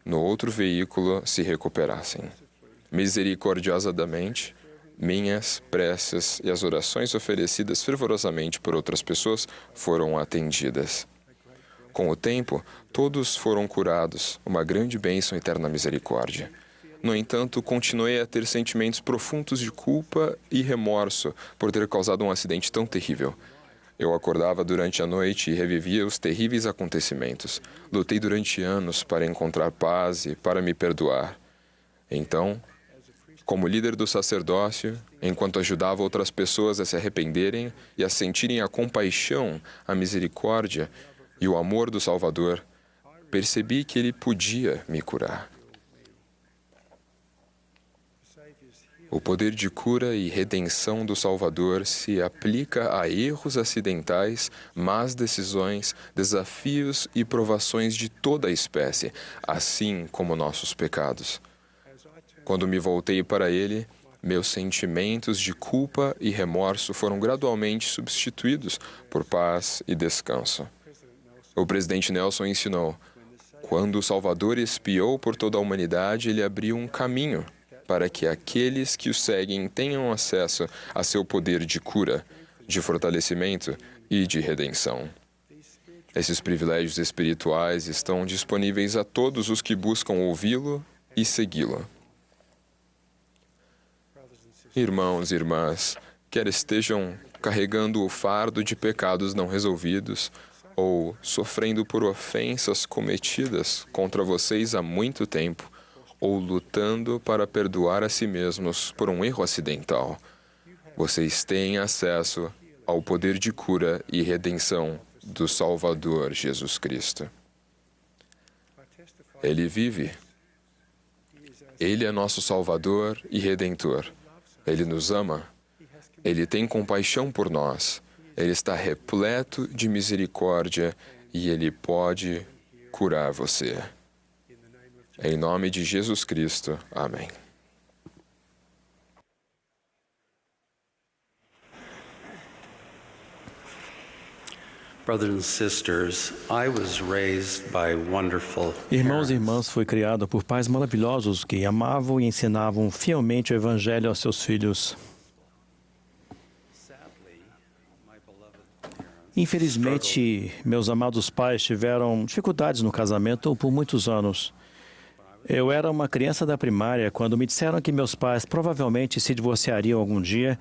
no outro veículo se recuperassem. Misericordiosamente, minhas preces e as orações oferecidas fervorosamente por outras pessoas foram atendidas. Com o tempo, todos foram curados, uma grande bênção e eterna misericórdia. No entanto, continuei a ter sentimentos profundos de culpa e remorso por ter causado um acidente tão terrível. Eu acordava durante a noite e revivia os terríveis acontecimentos. Lutei durante anos para encontrar paz e para me perdoar. Então, como líder do sacerdócio, enquanto ajudava outras pessoas a se arrependerem e a sentirem a compaixão, a misericórdia e o amor do Salvador, percebi que ele podia me curar. O poder de cura e redenção do Salvador se aplica a erros acidentais, más decisões, desafios e provações de toda a espécie, assim como nossos pecados. Quando me voltei para ele, meus sentimentos de culpa e remorso foram gradualmente substituídos por paz e descanso. O presidente Nelson ensinou: quando o Salvador expiou por toda a humanidade, ele abriu um caminho para que aqueles que o seguem tenham acesso a seu poder de cura, de fortalecimento e de redenção. Esses privilégios espirituais estão disponíveis a todos os que buscam ouvi-lo e segui-lo. Irmãos e irmãs, quer estejam carregando o fardo de pecados não resolvidos ou sofrendo por ofensas cometidas contra vocês há muito tempo, ou lutando para perdoar a si mesmos por um erro acidental, vocês têm acesso ao poder de cura e redenção do Salvador Jesus Cristo. Ele vive. Ele é nosso Salvador e Redentor. Ele nos ama. Ele tem compaixão por nós. Ele está repleto de misericórdia e ele pode curar você. Em nome de Jesus Cristo. Amém. Irmãos e irmãs, fui criado por pais maravilhosos que amavam e ensinavam fielmente o Evangelho aos seus filhos. Infelizmente, meus amados pais tiveram dificuldades no casamento por muitos anos. Eu era uma criança da primária quando me disseram que meus pais provavelmente se divorciariam algum dia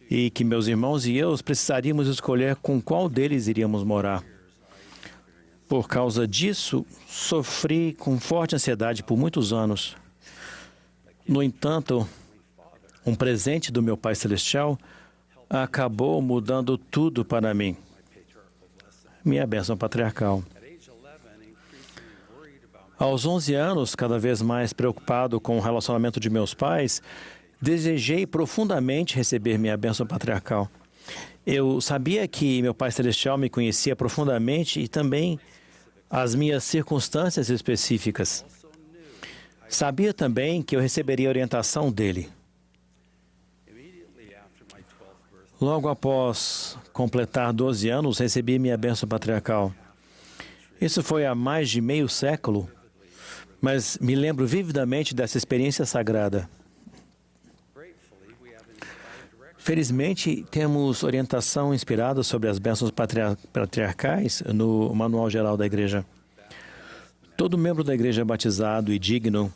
e que meus irmãos e eu precisaríamos escolher com qual deles iríamos morar. Por causa disso, sofri com forte ansiedade por muitos anos. No entanto, um presente do meu Pai Celestial acabou mudando tudo para mim. Minha bênção patriarcal. Aos 11 anos, cada vez mais preocupado com o relacionamento de meus pais, desejei profundamente receber minha bênção patriarcal. Eu sabia que meu Pai Celestial me conhecia profundamente e também as minhas circunstâncias específicas. Sabia também que eu receberia a orientação dele. Logo após completar 12 anos, recebi minha bênção patriarcal. Isso foi há mais de meio século, mas me lembro vividamente dessa experiência sagrada. Felizmente, temos orientação inspirada sobre as bênçãos patriarcais no Manual Geral da Igreja. Todo membro da Igreja batizado e digno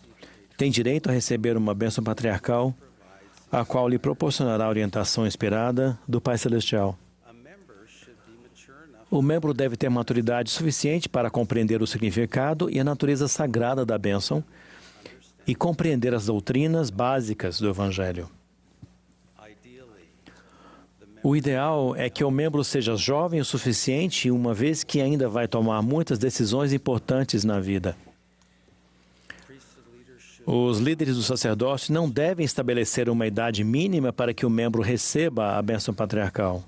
tem direito a receber uma bênção patriarcal, a qual lhe proporcionará a orientação inspirada do Pai Celestial. O membro deve ter maturidade suficiente para compreender o significado e a natureza sagrada da bênção e compreender as doutrinas básicas do Evangelho. O ideal é que o membro seja jovem o suficiente, uma vez que ainda vai tomar muitas decisões importantes na vida. Os líderes do sacerdócio não devem estabelecer uma idade mínima para que o membro receba a bênção patriarcal.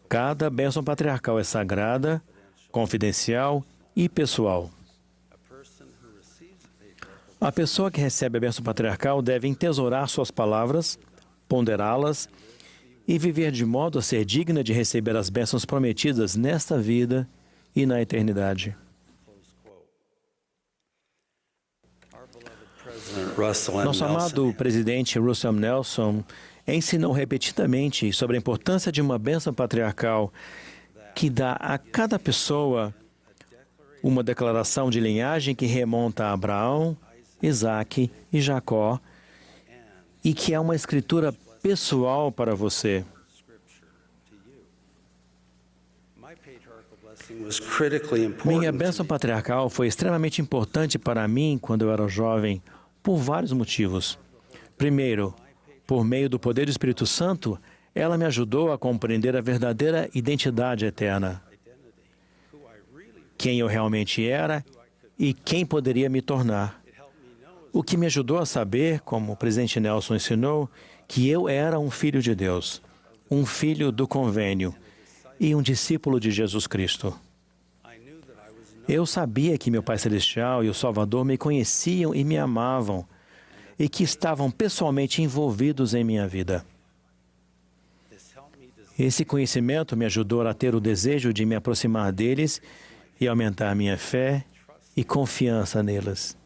Cada bênção patriarcal é sagrada, confidencial e pessoal. A pessoa que recebe a bênção patriarcal deve entesourar suas palavras, ponderá-las e viver de modo a ser digna de receber as bênçãos prometidas nesta vida e na eternidade. Nosso amado presidente Russell M. Nelson ensinou repetidamente sobre a importância de uma bênção patriarcal que dá a cada pessoa uma declaração de linhagem que remonta a Abraão, Isaque e Jacó e que é uma escritura pessoal para você. Minha bênção patriarcal foi extremamente importante para mim quando eu era jovem, por vários motivos. Primeiro, por meio do poder do Espírito Santo, ela me ajudou a compreender a verdadeira identidade eterna. Quem eu realmente era e quem poderia me tornar. O que me ajudou a saber, como o presidente Nelson ensinou, que eu era um filho de Deus, um filho do convênio e um discípulo de Jesus Cristo. Eu sabia que meu Pai Celestial e o Salvador me conheciam e me amavam e que estavam pessoalmente envolvidos em minha vida. Esse conhecimento me ajudou a ter o desejo de me aproximar deles e aumentar minha fé e confiança neles.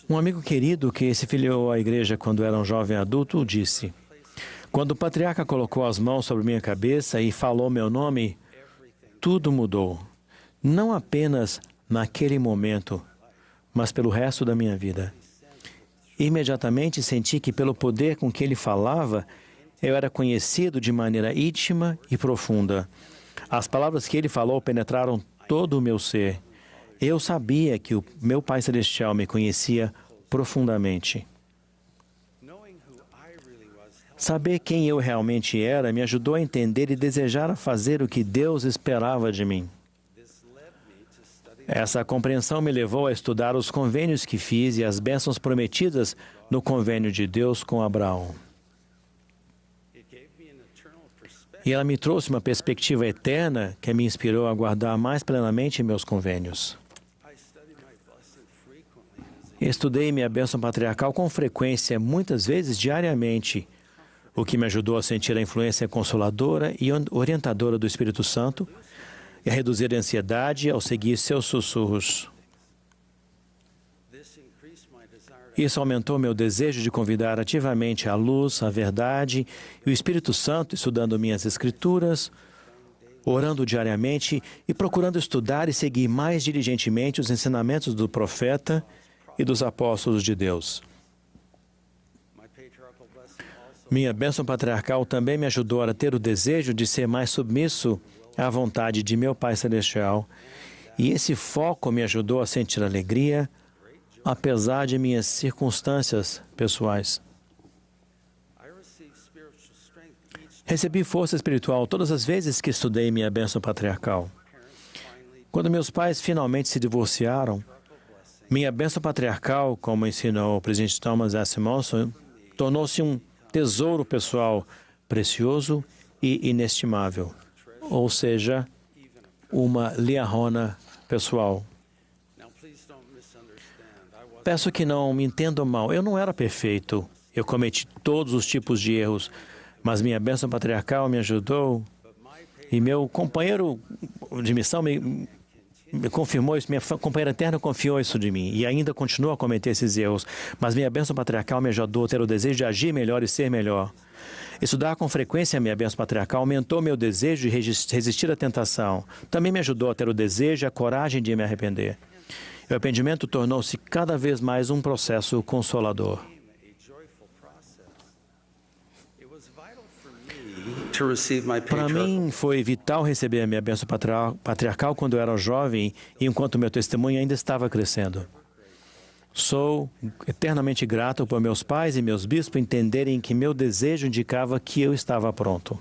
Um amigo querido que se filiou à igreja quando era um jovem adulto disse: "Quando o patriarca colocou as mãos sobre minha cabeça e falou meu nome, tudo mudou. Não apenas naquele momento, mas pelo resto da minha vida. Imediatamente senti que pelo poder com que ele falava, eu era conhecido de maneira íntima e profunda. As palavras que ele falou penetraram todo o meu ser. Eu sabia que o meu Pai Celestial me conhecia profundamente. Saber quem eu realmente era me ajudou a entender e desejar fazer o que Deus esperava de mim. Essa compreensão me levou a estudar os convênios que fiz e as bênçãos prometidas no convênio de Deus com Abraão. E ela me trouxe uma perspectiva eterna que me inspirou a guardar mais plenamente meus convênios. Estudei minha bênção patriarcal com frequência, muitas vezes diariamente, o que me ajudou a sentir a influência consoladora e orientadora do Espírito Santo e a reduzir a ansiedade ao seguir seus sussurros. Isso aumentou meu desejo de convidar ativamente a luz, a verdade e o Espírito Santo, estudando minhas escrituras, orando diariamente e procurando estudar e seguir mais diligentemente os ensinamentos do profeta e dos apóstolos de Deus. Minha bênção patriarcal também me ajudou a ter o desejo de ser mais submisso à vontade de meu Pai Celestial, e esse foco me ajudou a sentir alegria, apesar de minhas circunstâncias pessoais. Recebi força espiritual todas as vezes que estudei minha bênção patriarcal. Quando meus pais finalmente se divorciaram, minha bênção patriarcal, como ensinou o presidente Thomas S. Monson, tornou-se um tesouro pessoal precioso e inestimável, ou seja, uma liahona pessoal. Peço que não me entendam mal, eu não era perfeito, eu cometi todos os tipos de erros, mas minha bênção patriarcal me ajudou e meu companheiro de missão me confirmou isso, minha companheira eterna confiou isso de mim e ainda continua a cometer esses erros, mas minha bênção patriarcal me ajudou a ter o desejo de agir melhor e ser melhor. Estudar com frequência a minha bênção patriarcal aumentou meu desejo de resistir à tentação. Também me ajudou a ter o desejo e a coragem de me arrepender. O arrependimento tornou-se cada vez mais um processo consolador. Para mim, foi vital receber a minha bênção patriarcal quando eu era jovem e enquanto meu testemunho ainda estava crescendo. Sou eternamente grato por meus pais e meus bispos entenderem que meu desejo indicava que eu estava pronto.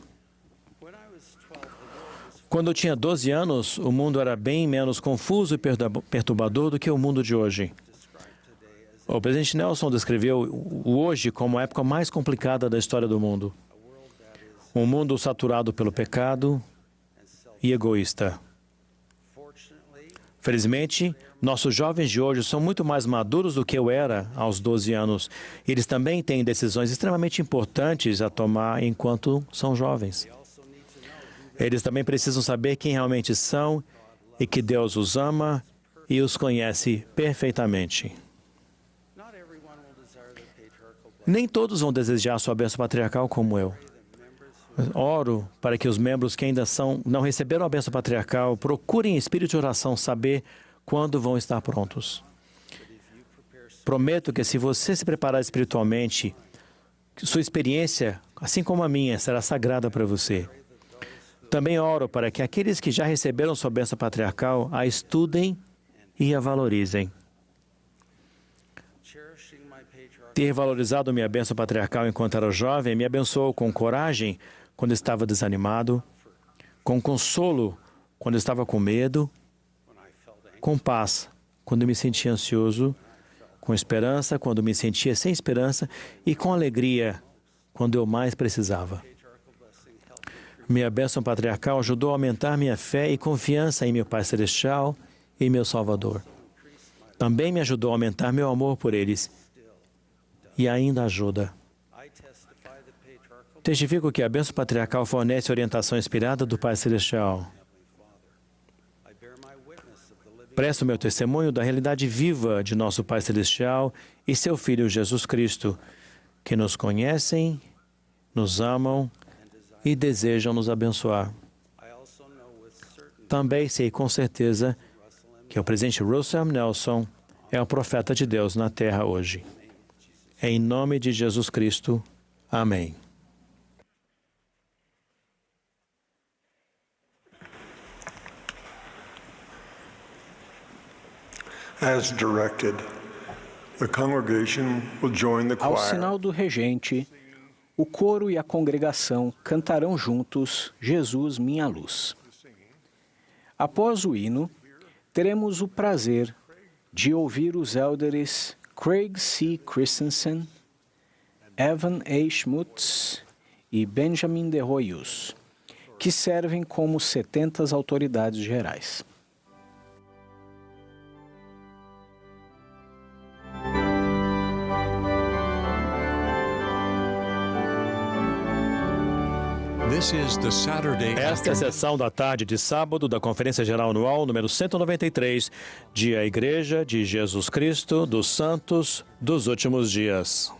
Quando eu tinha 12 anos, o mundo era bem menos confuso e perturbador do que o mundo de hoje. O presidente Nelson descreveu o hoje como a época mais complicada da história do mundo. Um mundo saturado pelo pecado e egoísta. Felizmente, nossos jovens de hoje são muito mais maduros do que eu era aos 12 anos. Eles também têm decisões extremamente importantes a tomar enquanto são jovens. Eles também precisam saber quem realmente são e que Deus os ama e os conhece perfeitamente. Nem todos vão desejar sua bênção patriarcal como eu. Oro para que os membros que ainda não receberam a bênção patriarcal procurem em espírito de oração saber quando vão estar prontos. Prometo que se você se preparar espiritualmente, sua experiência, assim como a minha, será sagrada para você. Também oro para que aqueles que já receberam sua bênção patriarcal a estudem e a valorizem. Ter valorizado minha bênção patriarcal enquanto era jovem me abençoou com coragem quando estava desanimado, com consolo quando estava com medo, com paz quando me sentia ansioso, com esperança quando me sentia sem esperança e com alegria quando eu mais precisava. Minha bênção patriarcal ajudou a aumentar minha fé e confiança em meu Pai Celestial e meu Salvador. Também me ajudou a aumentar meu amor por eles e ainda ajuda. Testifico que a bênção patriarcal fornece orientação inspirada do Pai Celestial. Presto meu testemunho da realidade viva de nosso Pai Celestial e seu Filho Jesus Cristo, que nos conhecem, nos amam e desejam nos abençoar. Também sei com certeza que o presidente Russell M. Nelson é o profeta de Deus na Terra hoje. Em nome de Jesus Cristo. Amém. As directed, the congregation will join the choir. Ao sinal do regente, o coro e a congregação cantarão juntos Jesus, minha luz. Após o hino, teremos o prazer de ouvir os élderes Craig C. Christensen, Evan A. Schmutz e Benjamin de Royus, que servem como 70 autoridades gerais. Esta é a sessão da tarde de sábado da Conferência Geral Anual número 193 de A Igreja de Jesus Cristo dos Santos dos Últimos Dias.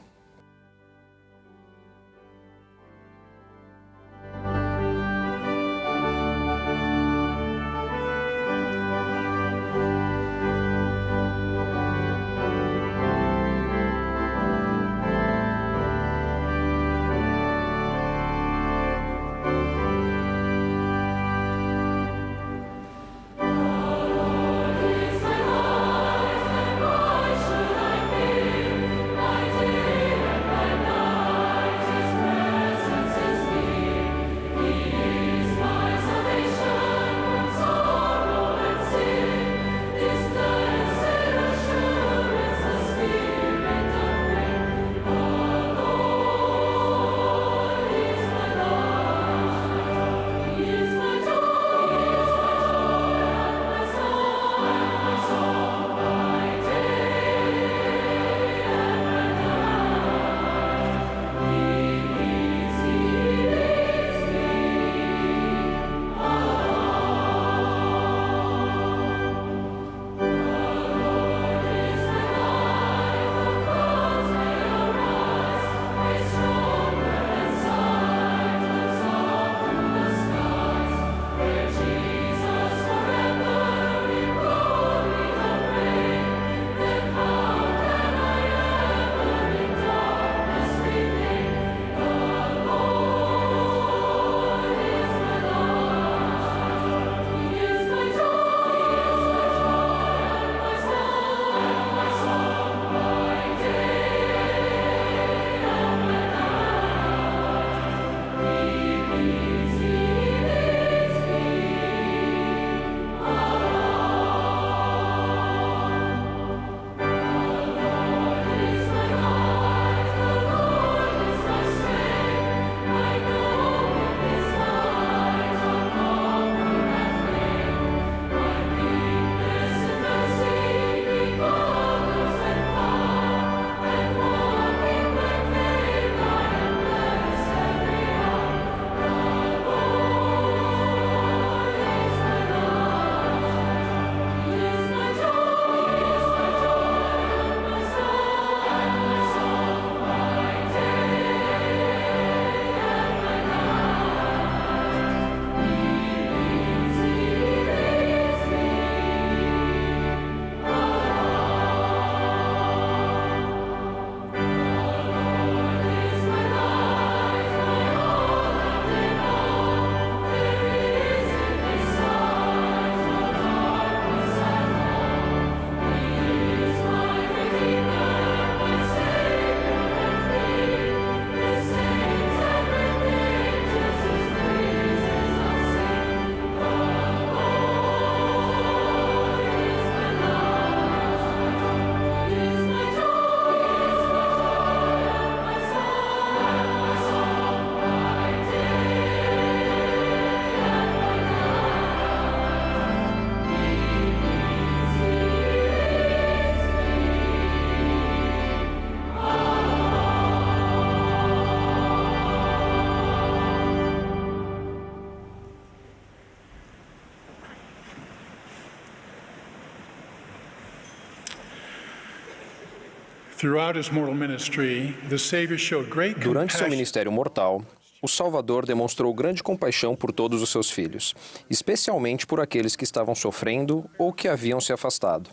Durante seu ministério mortal, o Salvador demonstrou grande compaixão por todos os seus filhos, especialmente por aqueles que estavam sofrendo ou que haviam se afastado.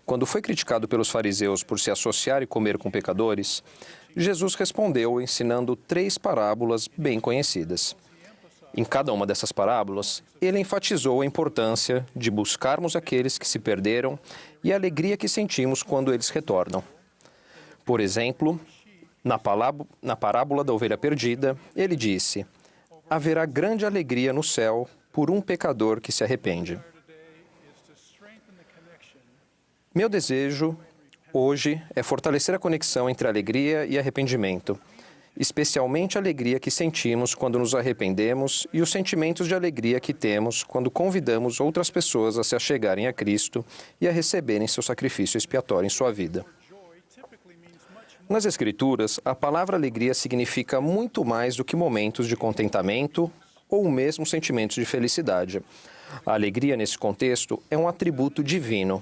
Quando foi criticado pelos fariseus por se associar e comer com pecadores, Jesus respondeu ensinando 3 parábolas bem conhecidas. Em cada uma dessas parábolas, ele enfatizou a importância de buscarmos aqueles que se perderam e a alegria que sentimos quando eles retornam. Por exemplo, na parábola da ovelha perdida, ele disse: haverá grande alegria no céu por um pecador que se arrepende. Meu desejo hoje é fortalecer a conexão entre alegria e arrependimento, especialmente a alegria que sentimos quando nos arrependemos e os sentimentos de alegria que temos quando convidamos outras pessoas a se achegarem a Cristo e a receberem seu sacrifício expiatório em sua vida. Nas Escrituras, a palavra alegria significa muito mais do que momentos de contentamento ou mesmo sentimentos de felicidade. A alegria, nesse contexto, é um atributo divino,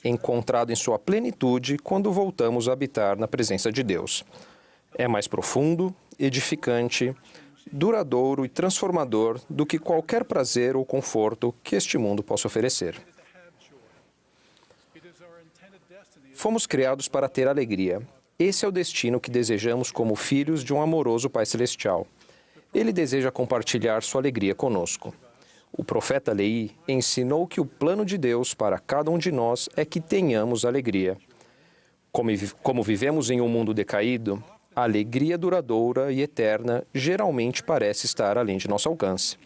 encontrado em sua plenitude quando voltamos a habitar na presença de Deus. É mais profundo, edificante, duradouro e transformador do que qualquer prazer ou conforto que este mundo possa oferecer. Fomos criados para ter alegria. Esse é o destino que desejamos como filhos de um amoroso Pai Celestial. Ele deseja compartilhar sua alegria conosco. O profeta Leí ensinou que o plano de Deus para cada um de nós é que tenhamos alegria. Como vivemos em um mundo decaído, a alegria duradoura e eterna geralmente parece estar além de nosso alcance.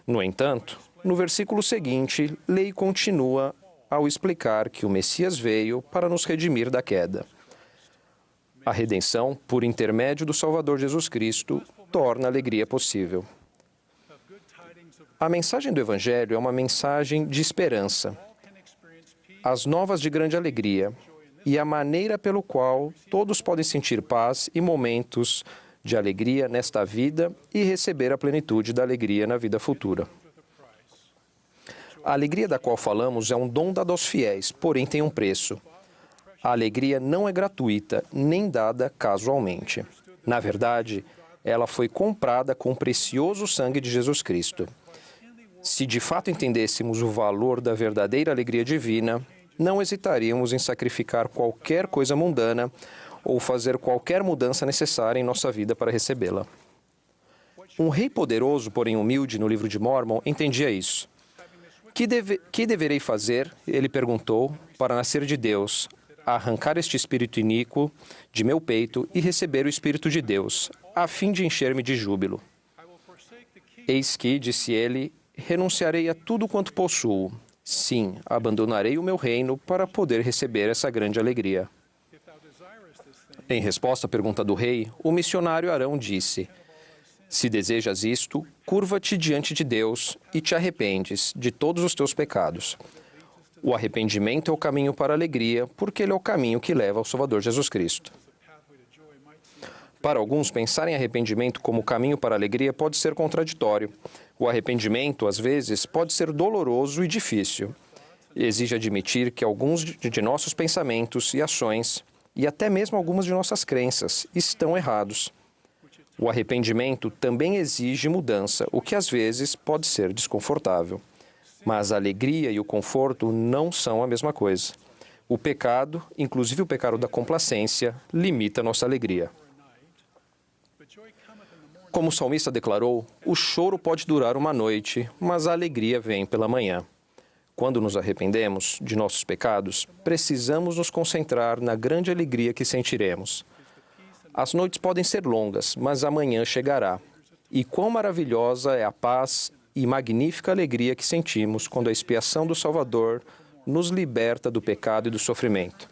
No entanto, no versículo seguinte, Leí continua ao explicar que o Messias veio para nos redimir da queda. A redenção, por intermédio do Salvador Jesus Cristo, torna a alegria possível. A mensagem do Evangelho é uma mensagem de esperança, as novas de grande alegria e a maneira pelo qual todos podem sentir paz e momentos de alegria nesta vida e receber a plenitude da alegria na vida futura. A alegria da qual falamos é um dom dado aos fiéis, porém tem um preço. A alegria não é gratuita, nem dada casualmente. Na verdade, ela foi comprada com o precioso sangue de Jesus Cristo. Se de fato entendêssemos o valor da verdadeira alegria divina, não hesitaríamos em sacrificar qualquer coisa mundana ou fazer qualquer mudança necessária em nossa vida para recebê-la. Um rei poderoso, porém humilde, no livro de Mórmon, entendia isso. Que deverei fazer, ele perguntou, para nascer de Deus, arrancar este espírito iníquo de meu peito e receber o Espírito de Deus, a fim de encher-me de júbilo. Eis que, disse ele, renunciarei a tudo quanto possuo. Sim, abandonarei o meu reino para poder receber essa grande alegria. Em resposta à pergunta do rei, o missionário Arão disse: se desejas isto, curva-te diante de Deus e te arrependes de todos os teus pecados. O arrependimento é o caminho para a alegria, porque ele é o caminho que leva ao Salvador Jesus Cristo. Para alguns, pensar em arrependimento como caminho para a alegria pode ser contraditório. O arrependimento, às vezes, pode ser doloroso e difícil. Exige admitir que alguns de nossos pensamentos e ações, e até mesmo algumas de nossas crenças, estão errados. O arrependimento também exige mudança, o que às vezes pode ser desconfortável. Mas a alegria e o conforto não são a mesma coisa. O pecado, inclusive o pecado da complacência, limita nossa alegria. Como o salmista declarou, o choro pode durar uma noite, mas a alegria vem pela manhã. Quando nos arrependemos de nossos pecados, precisamos nos concentrar na grande alegria que sentiremos. As noites podem ser longas, mas amanhã chegará. E quão maravilhosa é a paz e magnífica alegria que sentimos quando a expiação do Salvador nos liberta do pecado e do sofrimento.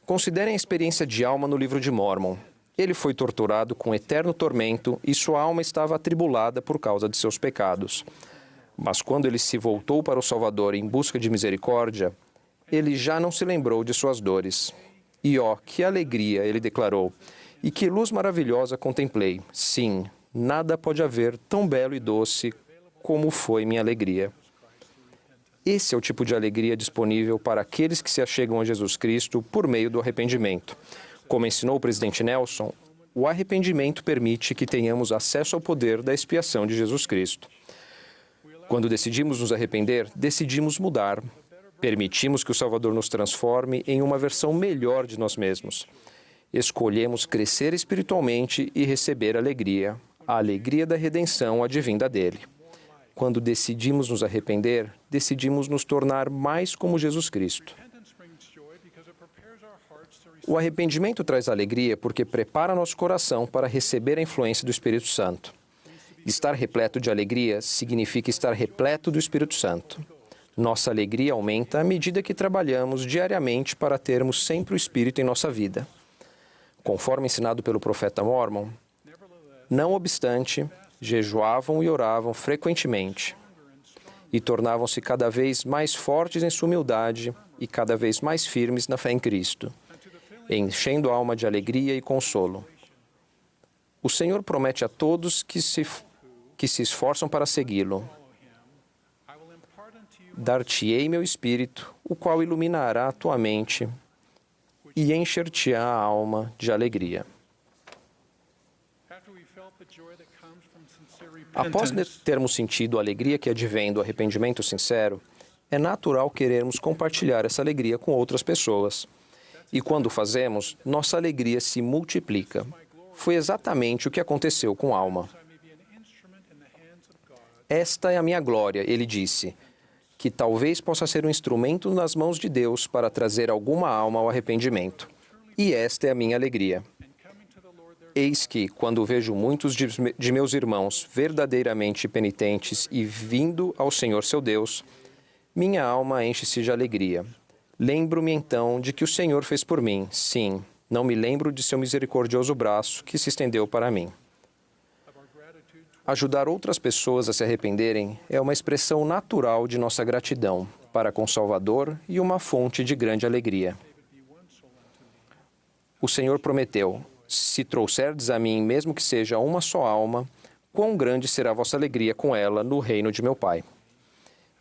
Considerem a experiência de alma no livro de Mórmon. Ele foi torturado com eterno tormento e sua alma estava atribulada por causa de seus pecados. Mas quando ele se voltou para o Salvador em busca de misericórdia, ele já não se lembrou de suas dores. E ó, que alegria, ele declarou, e que luz maravilhosa contemplei. Sim, nada pode haver tão belo e doce como foi minha alegria. Esse é o tipo de alegria disponível para aqueles que se achegam a Jesus Cristo por meio do arrependimento. Como ensinou o presidente Nelson, o arrependimento permite que tenhamos acesso ao poder da expiação de Jesus Cristo. Quando decidimos nos arrepender, decidimos mudar. Permitimos que o Salvador nos transforme em uma versão melhor de nós mesmos. Escolhemos crescer espiritualmente e receber alegria, a alegria da redenção advinda dele. Quando decidimos nos arrepender, decidimos nos tornar mais como Jesus Cristo. O arrependimento traz alegria porque prepara nosso coração para receber a influência do Espírito Santo. Estar repleto de alegria significa estar repleto do Espírito Santo. Nossa alegria aumenta à medida que trabalhamos diariamente para termos sempre o Espírito em nossa vida. Conforme ensinado pelo profeta Mormon, não obstante, jejuavam e oravam frequentemente e tornavam-se cada vez mais fortes em sua humildade e cada vez mais firmes na fé em Cristo, enchendo a alma de alegria e consolo. O Senhor promete a todos que se esforçam para segui-lo: dar-te-ei meu Espírito, o qual iluminará a tua mente e encher-te-á a alma de alegria. Após termos sentido a alegria que advém do arrependimento sincero, é natural querermos compartilhar essa alegria com outras pessoas. E quando fazemos, nossa alegria se multiplica. Foi exatamente o que aconteceu com Alma. Esta é a minha glória, ele disse, que talvez possa ser um instrumento nas mãos de Deus para trazer alguma alma ao arrependimento. E esta é a minha alegria. Eis que, quando vejo muitos de meus irmãos verdadeiramente penitentes e vindo ao Senhor seu Deus, minha alma enche-se de alegria. Lembro-me então de que o Senhor fez por mim. Sim, não me lembro de seu misericordioso braço que se estendeu para mim. Ajudar outras pessoas a se arrependerem é uma expressão natural de nossa gratidão para com o Salvador e uma fonte de grande alegria. O Senhor prometeu: se trouxerdes a mim, mesmo que seja uma só alma, quão grande será a vossa alegria com ela no reino de meu Pai.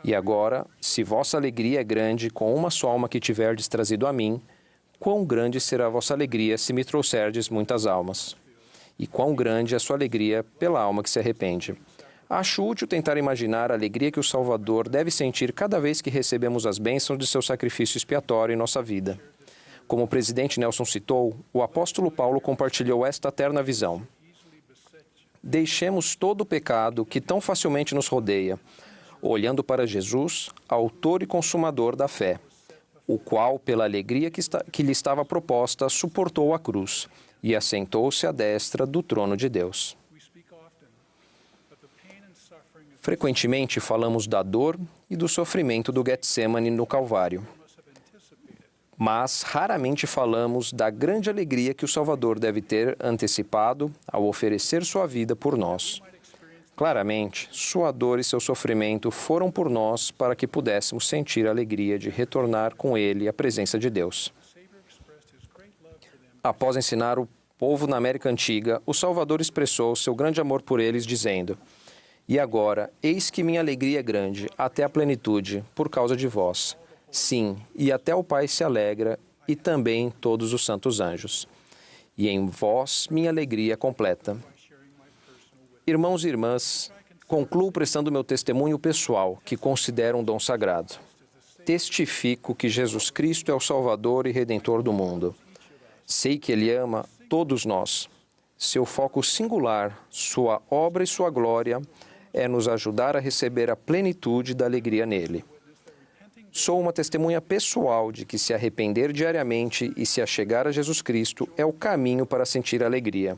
E agora, se vossa alegria é grande com uma só alma que tiverdes trazido a mim, quão grande será a vossa alegria se me trouxerdes muitas almas. E quão grande é a sua alegria pela alma que se arrepende. Acho útil tentar imaginar a alegria que o Salvador deve sentir cada vez que recebemos as bênçãos de seu sacrifício expiatório em nossa vida. Como o presidente Nelson citou, o apóstolo Paulo compartilhou esta terna visão. Deixemos todo o pecado que tão facilmente nos rodeia, olhando para Jesus, autor e consumador da fé, o qual, pela alegria que lhe estava proposta, suportou a cruz e assentou-se à destra do trono de Deus. Frequentemente falamos da dor e do sofrimento do Getsemane no Calvário. Mas raramente falamos da grande alegria que o Salvador deve ter antecipado ao oferecer sua vida por nós. Claramente, sua dor e seu sofrimento foram por nós para que pudéssemos sentir a alegria de retornar com ele à presença de Deus. Após ensinar o povo na América Antiga, o Salvador expressou seu grande amor por eles, dizendo: e agora, eis que minha alegria é grande, até a plenitude, por causa de vós. Sim, e até o Pai se alegra, e também todos os santos anjos. E em vós minha alegria é completa. Irmãos e irmãs, concluo prestando meu testemunho pessoal, que considero um dom sagrado. Testifico que Jesus Cristo é o Salvador e Redentor do mundo. Sei que Ele ama todos nós. Seu foco singular, sua obra e sua glória é nos ajudar a receber a plenitude da alegria nele. Sou uma testemunha pessoal de que se arrepender diariamente e se achegar a Jesus Cristo é o caminho para sentir alegria.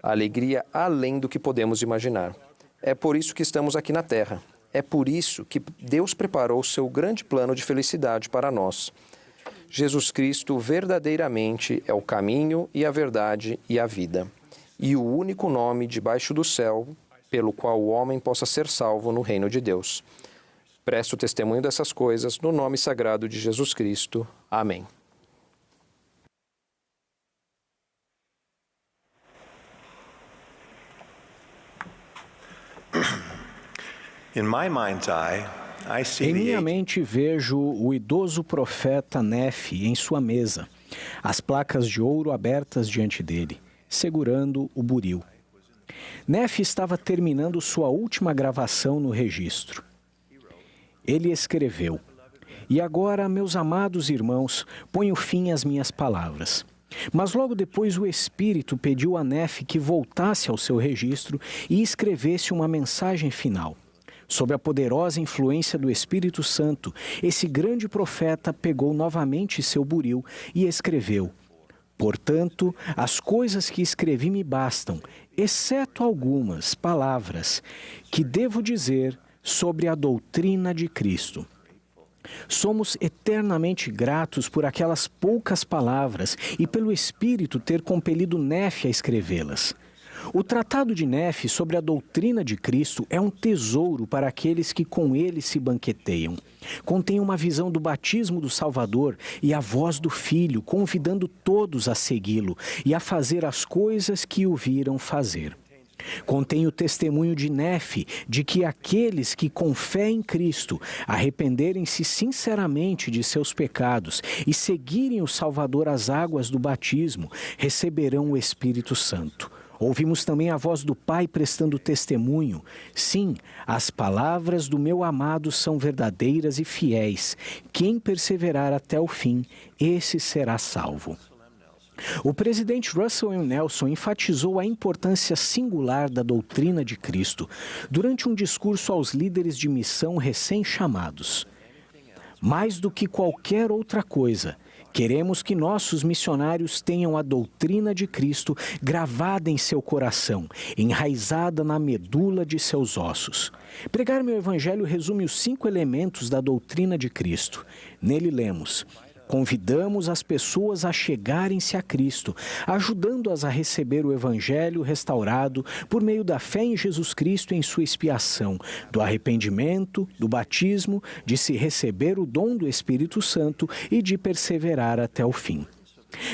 Alegria além do que podemos imaginar. É por isso que estamos aqui na Terra. É por isso que Deus preparou seu grande plano de felicidade para nós. Jesus Cristo verdadeiramente é o caminho e a verdade e a vida, e o único nome debaixo do céu pelo qual o homem possa ser salvo no reino de Deus. Presto testemunho dessas coisas no nome sagrado de Jesus Cristo. Amém. In my mind's eye, Em minha mente vejo o idoso profeta Nefe em sua mesa, as placas de ouro abertas diante dele, segurando o buril. Nefe estava terminando sua última gravação no registro. Ele escreveu: "E agora, meus amados irmãos, ponho fim às minhas palavras." Mas logo depois o Espírito pediu a Nefe que voltasse ao seu registro e escrevesse uma mensagem final. Sob a poderosa influência do Espírito Santo, esse grande profeta pegou novamente seu buril e escreveu: "Portanto, as coisas que escrevi me bastam, exceto algumas palavras que devo dizer sobre a doutrina de Cristo." Somos eternamente gratos por aquelas poucas palavras e pelo Espírito ter compelido Nefe a escrevê-las. O Tratado de Nefe sobre a doutrina de Cristo é um tesouro para aqueles que com ele se banqueteiam. Contém uma visão do batismo do Salvador e a voz do Filho, convidando todos a segui-lo e a fazer as coisas que o viram fazer. Contém o testemunho de Nefe de que aqueles que com fé em Cristo arrependerem-se sinceramente de seus pecados e seguirem o Salvador às águas do batismo, receberão o Espírito Santo. Ouvimos também a voz do Pai prestando testemunho: "Sim, as palavras do meu amado são verdadeiras e fiéis. Quem perseverar até o fim, esse será salvo." O presidente Russell M. Nelson enfatizou a importância singular da doutrina de Cristo durante um discurso aos líderes de missão recém-chamados. Mais do que qualquer outra coisa, queremos que nossos missionários tenham a doutrina de Cristo gravada em seu coração, enraizada na medula de seus ossos. Pregar meu evangelho resume os 5 elementos da doutrina de Cristo. Nele lemos: convidamos as pessoas a chegarem-se a Cristo, ajudando-as a receber o Evangelho restaurado por meio da fé em Jesus Cristo e em sua expiação, do arrependimento, do batismo, de se receber o dom do Espírito Santo e de perseverar até o fim.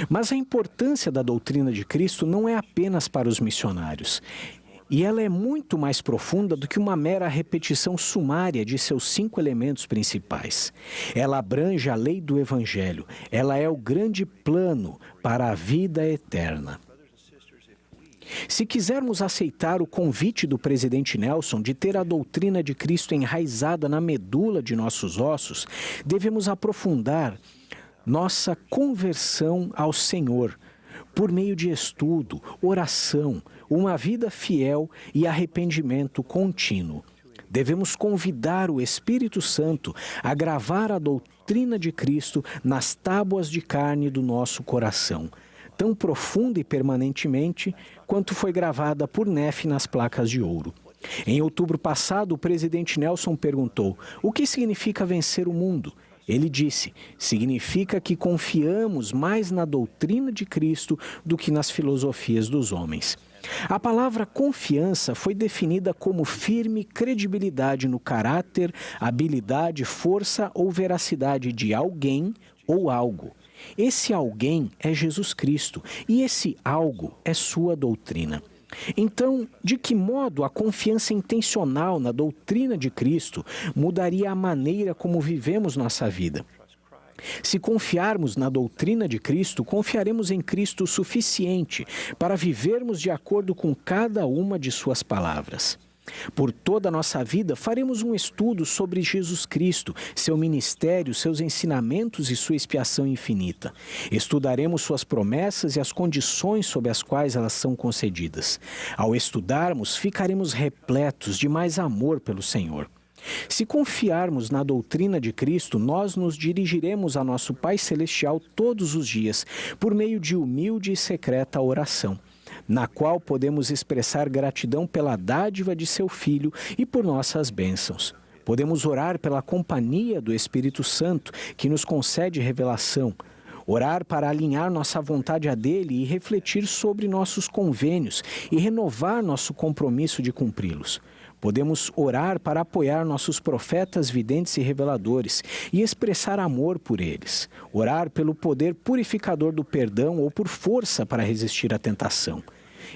Mas a importância da doutrina de Cristo não é apenas para os missionários. E ela é muito mais profunda do que uma mera repetição sumária de seus 5 elementos principais. Ela abrange a lei do Evangelho. Ela é o grande plano para a vida eterna. Se quisermos aceitar o convite do presidente Nelson de ter a doutrina de Cristo enraizada na medula de nossos ossos, devemos aprofundar nossa conversão ao Senhor por meio de estudo, oração, uma vida fiel e arrependimento contínuo. Devemos convidar o Espírito Santo a gravar a doutrina de Cristo nas tábuas de carne do nosso coração, tão profunda e permanentemente quanto foi gravada por Nefe nas placas de ouro. Em outubro passado, o presidente Nelson perguntou: "O que significa vencer o mundo?" Ele disse: "Significa que confiamos mais na doutrina de Cristo do que nas filosofias dos homens." A palavra confiança foi definida como firme credibilidade no caráter, habilidade, força ou veracidade de alguém ou algo. Esse alguém é Jesus Cristo e esse algo é sua doutrina. Então, de que modo a confiança intencional na doutrina de Cristo mudaria a maneira como vivemos nossa vida? Se confiarmos na doutrina de Cristo, confiaremos em Cristo o suficiente para vivermos de acordo com cada uma de suas palavras. Por toda a nossa vida, faremos um estudo sobre Jesus Cristo, seu ministério, seus ensinamentos e sua expiação infinita. Estudaremos suas promessas e as condições sob as quais elas são concedidas. Ao estudarmos, ficaremos repletos de mais amor pelo Senhor. Se confiarmos na doutrina de Cristo, nós nos dirigiremos a nosso Pai Celestial todos os dias, por meio de humilde e secreta oração, na qual podemos expressar gratidão pela dádiva de seu Filho e por nossas bênçãos. Podemos orar pela companhia do Espírito Santo, que nos concede revelação, orar para alinhar nossa vontade a dele e refletir sobre nossos convênios e renovar nosso compromisso de cumpri-los. Podemos orar para apoiar nossos profetas, videntes e reveladores e expressar amor por eles. Orar pelo poder purificador do perdão ou por força para resistir à tentação.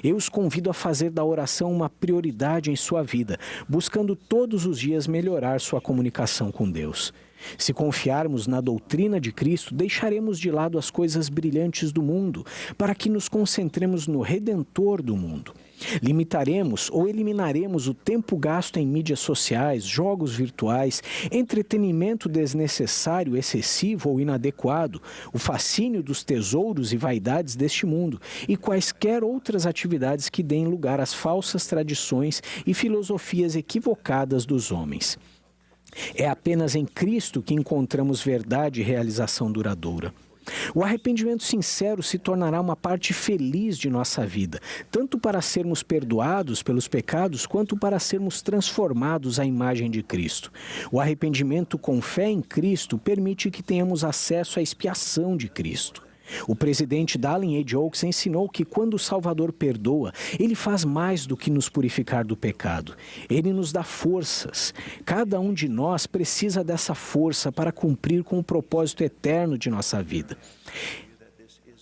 Eu os convido a fazer da oração uma prioridade em sua vida, buscando todos os dias melhorar sua comunicação com Deus. Se confiarmos na doutrina de Cristo, deixaremos de lado as coisas brilhantes do mundo, para que nos concentremos no Redentor do mundo. Limitaremos ou eliminaremos o tempo gasto em mídias sociais, jogos virtuais, entretenimento desnecessário, excessivo ou inadequado, o fascínio dos tesouros e vaidades deste mundo e quaisquer outras atividades que deem lugar às falsas tradições e filosofias equivocadas dos homens. É apenas em Cristo que encontramos verdade e realização duradoura. O arrependimento sincero se tornará uma parte feliz de nossa vida, tanto para sermos perdoados pelos pecados, quanto para sermos transformados à imagem de Cristo. O arrependimento com fé em Cristo permite que tenhamos acesso à expiação de Cristo. O presidente Dallin H. Oaks ensinou que quando o Salvador perdoa, ele faz mais do que nos purificar do pecado. Ele nos dá forças. Cada um de nós precisa dessa força para cumprir com o propósito eterno de nossa vida.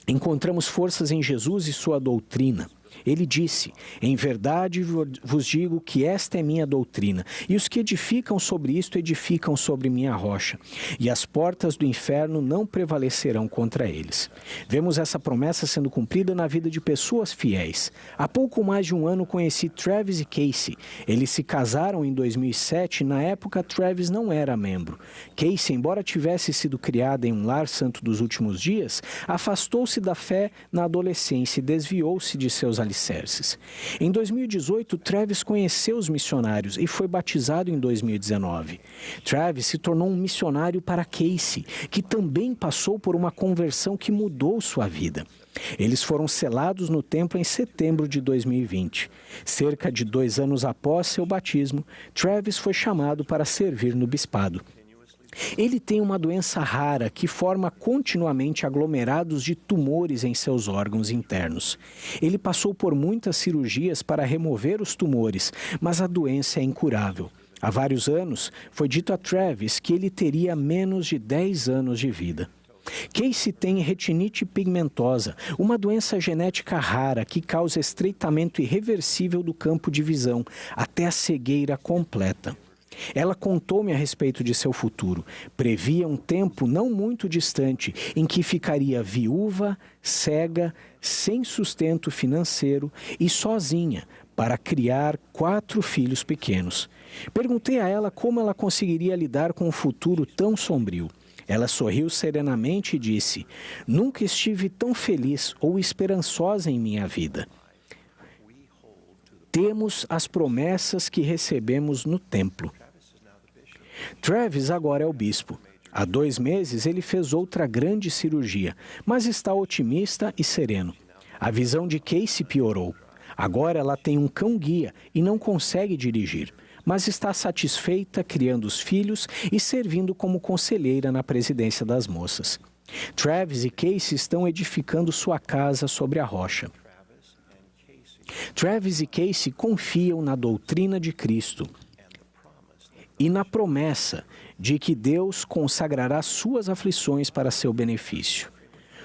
Encontramos forças em Jesus e sua doutrina. Ele disse: em verdade vos digo que esta é minha doutrina, e os que edificam sobre isto edificam sobre minha rocha, e as portas do inferno não prevalecerão contra eles. Vemos essa promessa sendo cumprida na vida de pessoas fiéis. Há pouco mais de um ano conheci Travis e Casey. Eles se casaram em 2007, na época Travis não era membro. Casey, embora tivesse sido criada em um lar santo dos últimos dias, afastou-se da fé na adolescência e desviou-se de seus alicerces. Em 2018, Travis conheceu os missionários e foi batizado em 2019. Travis se tornou um missionário para Casey, que também passou por uma conversão que mudou sua vida. Eles foram selados no templo em setembro de 2020. Cerca de 2 anos após seu batismo, Travis foi chamado para servir no bispado. Ele tem uma doença rara que forma continuamente aglomerados de tumores em seus órgãos internos. Ele passou por muitas cirurgias para remover os tumores, mas a doença é incurável. Há vários anos, foi dito a Travis que ele teria menos de 10 anos de vida. Casey tem retinite pigmentosa, uma doença genética rara que causa estreitamento irreversível do campo de visão, até a cegueira completa. Ela contou-me a respeito de seu futuro. Previa um tempo não muito distante em que ficaria viúva, cega, sem sustento financeiro e sozinha para criar 4 filhos pequenos. Perguntei a ela como ela conseguiria lidar com um futuro tão sombrio. Ela sorriu serenamente e disse: nunca estive tão feliz ou esperançosa em minha vida. Temos as promessas que recebemos no templo. Travis agora é o bispo. Há 2 meses ele fez outra grande cirurgia, mas está otimista e sereno. A visão de Casey piorou. Agora ela tem um cão-guia e não consegue dirigir, mas está satisfeita criando os filhos e servindo como conselheira na presidência das moças. Travis e Casey estão edificando sua casa sobre a rocha. Travis e Casey confiam na doutrina de Cristo e na promessa de que Deus consagrará suas aflições para seu benefício.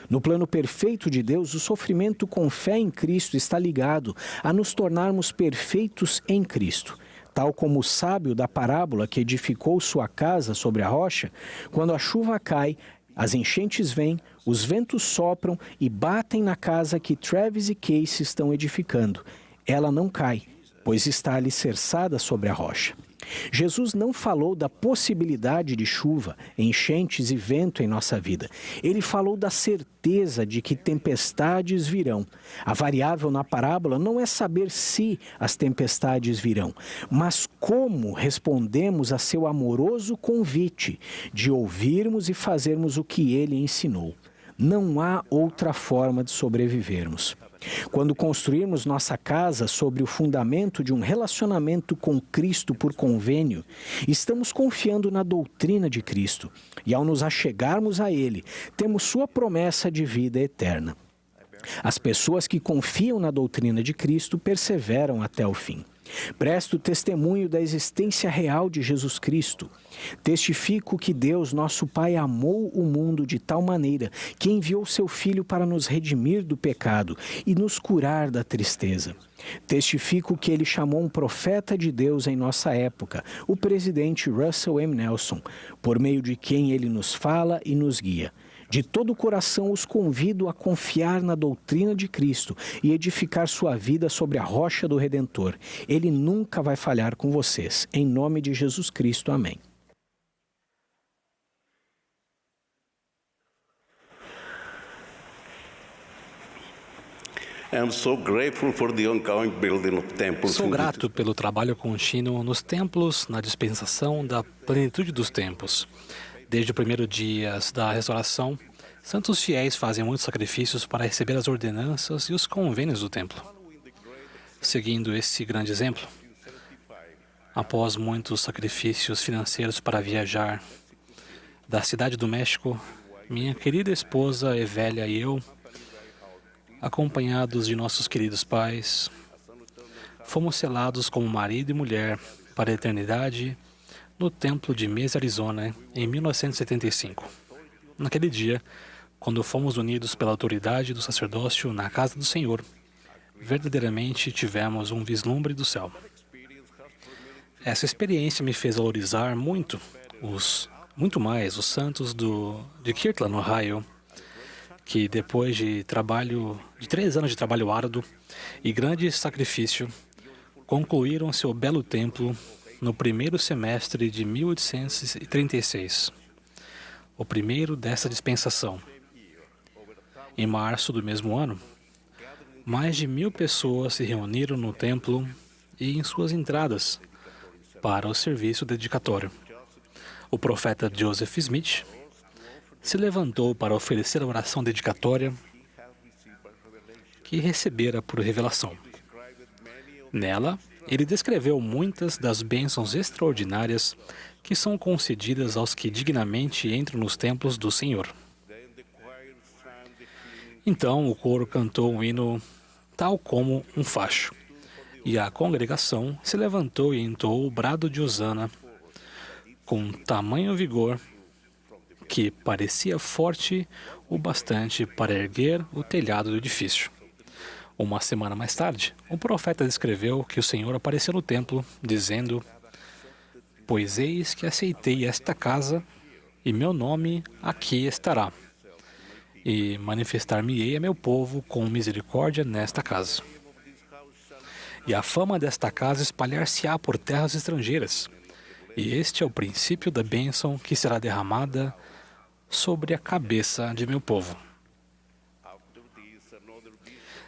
No plano perfeito de Deus, o sofrimento com fé em Cristo está ligado a nos tornarmos perfeitos em Cristo. Tal como o sábio da parábola que edificou sua casa sobre a rocha, quando a chuva cai, as enchentes vêm, os ventos sopram e batem na casa que Travis e Casey estão edificando. Ela não cai, pois está alicerçada sobre a rocha. Jesus não falou da possibilidade de chuva, enchentes e vento em nossa vida. Ele falou da certeza de que tempestades virão. A variável na parábola não é saber se as tempestades virão, mas como respondemos a seu amoroso convite de ouvirmos e fazermos o que ele ensinou. Não há outra forma de sobrevivermos. Quando construirmos nossa casa sobre o fundamento de um relacionamento com Cristo por convênio, estamos confiando na doutrina de Cristo e, ao nos achegarmos a Ele, temos sua promessa de vida eterna. As pessoas que confiam na doutrina de Cristo perseveram até o fim. Presto testemunho da existência real de Jesus Cristo. Testifico que Deus, nosso Pai, amou o mundo de tal maneira que enviou seu Filho para nos redimir do pecado e nos curar da tristeza. Testifico que ele chamou um profeta de Deus em nossa época, o presidente Russell M. Nelson, por meio de quem ele nos fala e nos guia. De todo o coração os convido a confiar na doutrina de Cristo e edificar sua vida sobre a rocha do Redentor. Ele nunca vai falhar com vocês. Em nome de Jesus Cristo, amém. Sou grato pelo trabalho contínuo nos templos, na dispensação da plenitude dos tempos. Desde o primeiro dia da restauração, santos fiéis fazem muitos sacrifícios para receber as ordenanças e os convênios do templo. Seguindo esse grande exemplo, após muitos sacrifícios financeiros para viajar da cidade do México, minha querida esposa Evélia e eu, acompanhados de nossos queridos pais, fomos selados como marido e mulher para a eternidade no templo de Mesa, Arizona, em 1975. Naquele dia, quando fomos unidos pela autoridade do sacerdócio na casa do Senhor, verdadeiramente tivemos um vislumbre do céu. Essa experiência me fez valorizar muito mais os santos de Kirtland, Ohio, que depois de 3 anos de trabalho árduo e grande sacrifício, concluíram seu belo templo no primeiro semestre de 1836, o primeiro dessa dispensação. Em março do mesmo ano, mais de 1.000 pessoas se reuniram no templo e em suas entradas para o serviço dedicatório. O profeta Joseph Smith se levantou para oferecer a oração dedicatória que recebera por revelação. Nela, ele descreveu muitas das bênçãos extraordinárias que são concedidas aos que dignamente entram nos templos do Senhor. Então o coro cantou um hino tal como um facho, e a congregação se levantou e entoou o brado de hosana com tamanho vigor que parecia forte o bastante para erguer o telhado do edifício. Uma semana mais tarde, o profeta descreveu que o Senhor apareceu no templo, dizendo: "Pois eis que aceitei esta casa, e meu nome aqui estará, e manifestar-me-ei a meu povo com misericórdia nesta casa. E a fama desta casa espalhar-se-á por terras estrangeiras, e este é o princípio da bênção que será derramada sobre a cabeça de meu povo."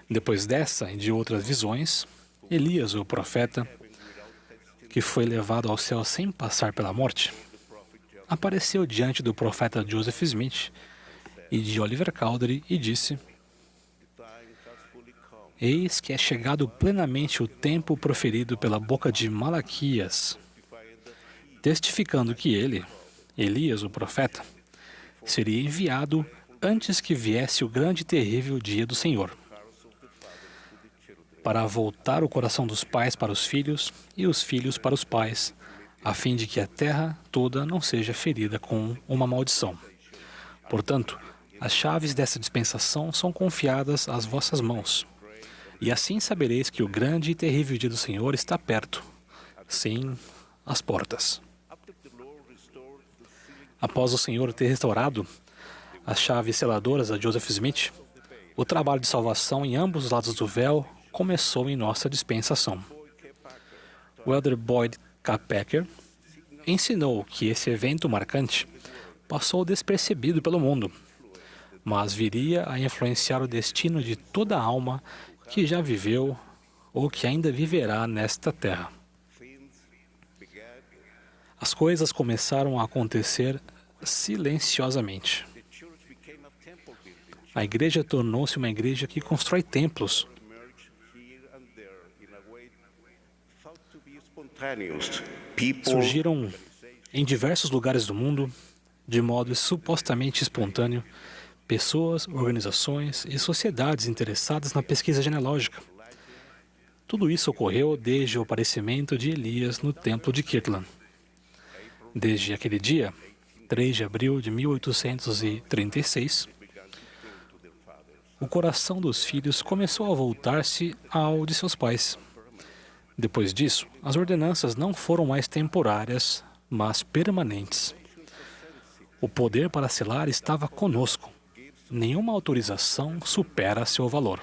Depois dessa e de outras visões, Elias, o profeta, que foi levado ao céu sem passar pela morte, apareceu diante do profeta Joseph Smith e de Oliver Cowdery e disse: "Eis que é chegado plenamente o tempo proferido pela boca de Malaquias, testificando que ele, Elias, o profeta, seria enviado antes que viesse o grande e terrível dia do Senhor, para voltar o coração dos pais para os filhos e os filhos para os pais, a fim de que a terra toda não seja ferida com uma maldição. Portanto, as chaves dessa dispensação são confiadas às vossas mãos, e assim sabereis que o grande e terrível dia do Senhor está perto, sim, às portas." Após o Senhor ter restaurado as chaves seladoras a Joseph Smith, o trabalho de salvação em ambos os lados do véu começou em nossa dispensação. O Elder Boyd K. Packer ensinou que esse evento marcante passou despercebido pelo mundo, mas viria a influenciar o destino de toda a alma que já viveu ou que ainda viverá nesta terra. As coisas começaram a acontecer silenciosamente. A igreja tornou-se uma igreja que constrói templos. Surgiram em diversos lugares do mundo, de modo supostamente espontâneo, pessoas, organizações e sociedades interessadas na pesquisa genealógica. Tudo isso ocorreu desde o aparecimento de Elias no templo de Kirtland. Desde aquele dia, 3 de abril de 1836, o coração dos filhos começou a voltar-se ao de seus pais. Depois disso, as ordenanças não foram mais temporárias, mas permanentes. O poder para selar estava conosco. Nenhuma autorização supera seu valor.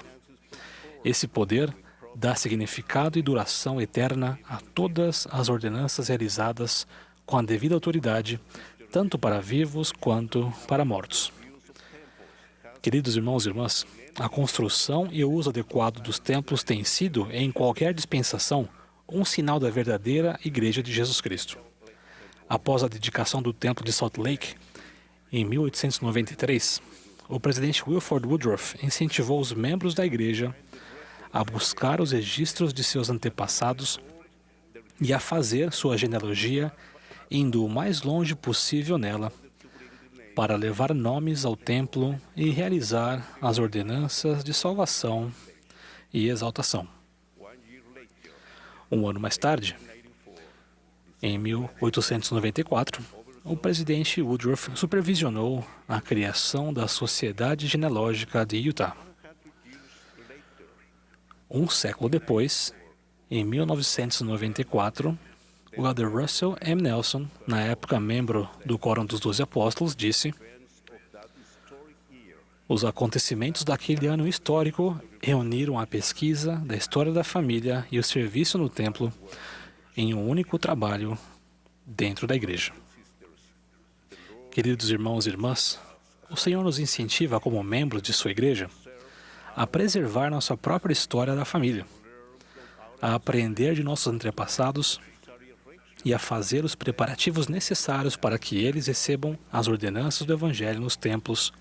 Esse poder dá significado e duração eterna a todas as ordenanças realizadas com a devida autoridade, tanto para vivos quanto para mortos. Queridos irmãos e irmãs, a construção e o uso adequado dos templos tem sido, em qualquer dispensação, um sinal da verdadeira Igreja de Jesus Cristo. Após a dedicação do Templo de Salt Lake, em 1893, o presidente Wilford Woodruff incentivou os membros da Igreja a buscar os registros de seus antepassados e a fazer sua genealogia indo o mais longe possível nela, para levar nomes ao templo e realizar as ordenanças de salvação e exaltação. Um ano mais tarde, em 1894, o presidente Woodruff supervisionou a criação da Sociedade Genealógica de Utah. Um século depois, em 1994, o Elder Russell M. Nelson, na época membro do Quórum dos 12 Apóstolos, disse: "Os acontecimentos daquele ano histórico reuniram a pesquisa da história da família e o serviço no templo em um único trabalho dentro da igreja." Queridos irmãos e irmãs, o Senhor nos incentiva como membros de sua igreja a preservar nossa própria história da família, a aprender de nossos antepassados e a fazer os preparativos necessários para que eles recebam as ordenanças do Evangelho nos templos,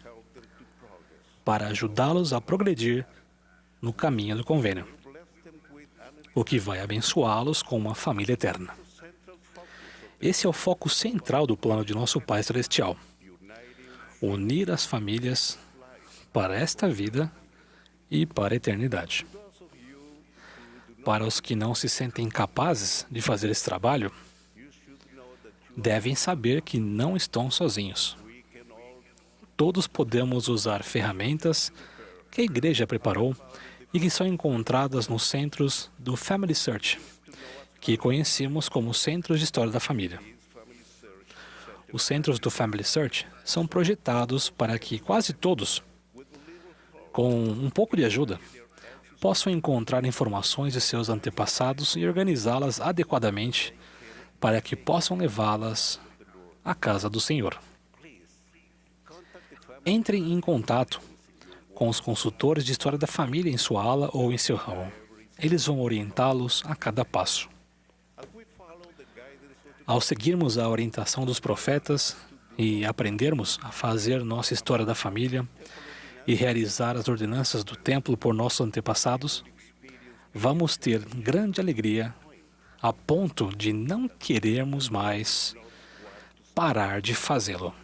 para ajudá-los a progredir no caminho do convênio, o que vai abençoá-los com uma família eterna. Esse é o foco central do plano de nosso Pai Celestial: unir as famílias para esta vida e para a eternidade. Para os que não se sentem capazes de fazer esse trabalho, devem saber que não estão sozinhos. Todos podemos usar ferramentas que a igreja preparou e que são encontradas nos centros do Family Search, que conhecemos como Centros de História da Família. Os centros do Family Search são projetados para que quase todos, com um pouco de ajuda, possam encontrar informações de seus antepassados e organizá-las adequadamente para que possam levá-las à casa do Senhor. Entrem em contato com os consultores de história da família em sua ala ou em seu ramo. Eles vão orientá-los a cada passo. Ao seguirmos a orientação dos profetas e aprendermos a fazer nossa história da família e realizar as ordenanças do templo por nossos antepassados, vamos ter grande alegria a ponto de não querermos mais parar de fazê-lo.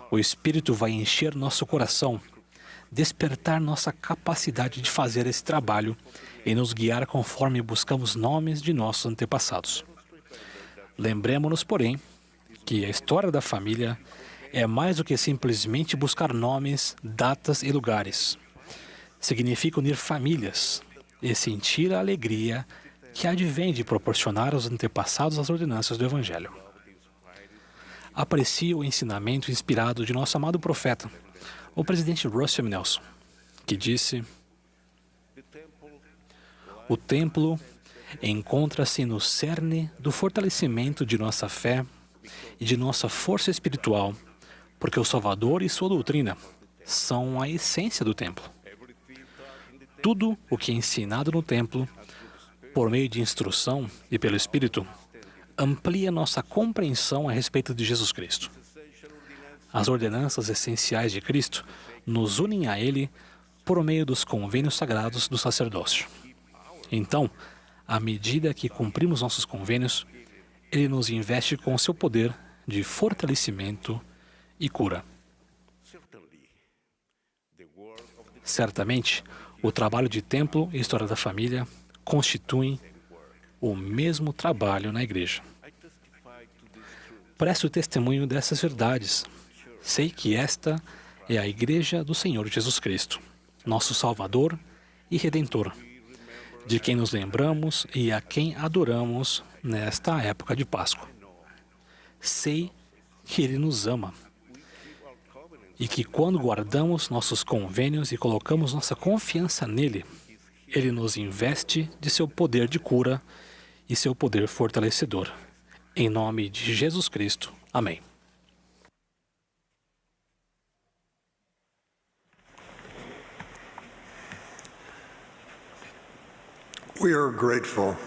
O Espírito vai encher nosso coração, despertar nossa capacidade de fazer esse trabalho e nos guiar conforme buscamos nomes de nossos antepassados. Lembremos-nos, porém, que a história da família é mais do que simplesmente buscar nomes, datas e lugares. Significa unir famílias e sentir a alegria que advém de proporcionar aos antepassados as ordenanças do Evangelho. Aprecio o ensinamento inspirado de nosso amado profeta, o presidente Russell M. Nelson, que disse: "O templo encontra-se no cerne do fortalecimento de nossa fé e de nossa força espiritual, porque o Salvador e sua doutrina são a essência do templo. Tudo o que é ensinado no templo, por meio de instrução e pelo Espírito, amplia nossa compreensão a respeito de Jesus Cristo. As ordenanças essenciais de Cristo nos unem a Ele por meio dos convênios sagrados do sacerdócio. Então, à medida que cumprimos nossos convênios, Ele nos investe com seu poder de fortalecimento e cura. Certamente, O trabalho de templo e história da família constituem o mesmo trabalho na igreja. Presto testemunho dessas verdades. Sei que esta é a Igreja do Senhor Jesus Cristo, nosso Salvador e Redentor, de quem nos lembramos e a quem adoramos nesta época de Páscoa. Sei que Ele nos ama e que quando guardamos nossos convênios e colocamos nossa confiança nele, Ele nos investe de seu poder de cura e seu poder fortalecedor. Em nome de Jesus Cristo. Amém. We are grateful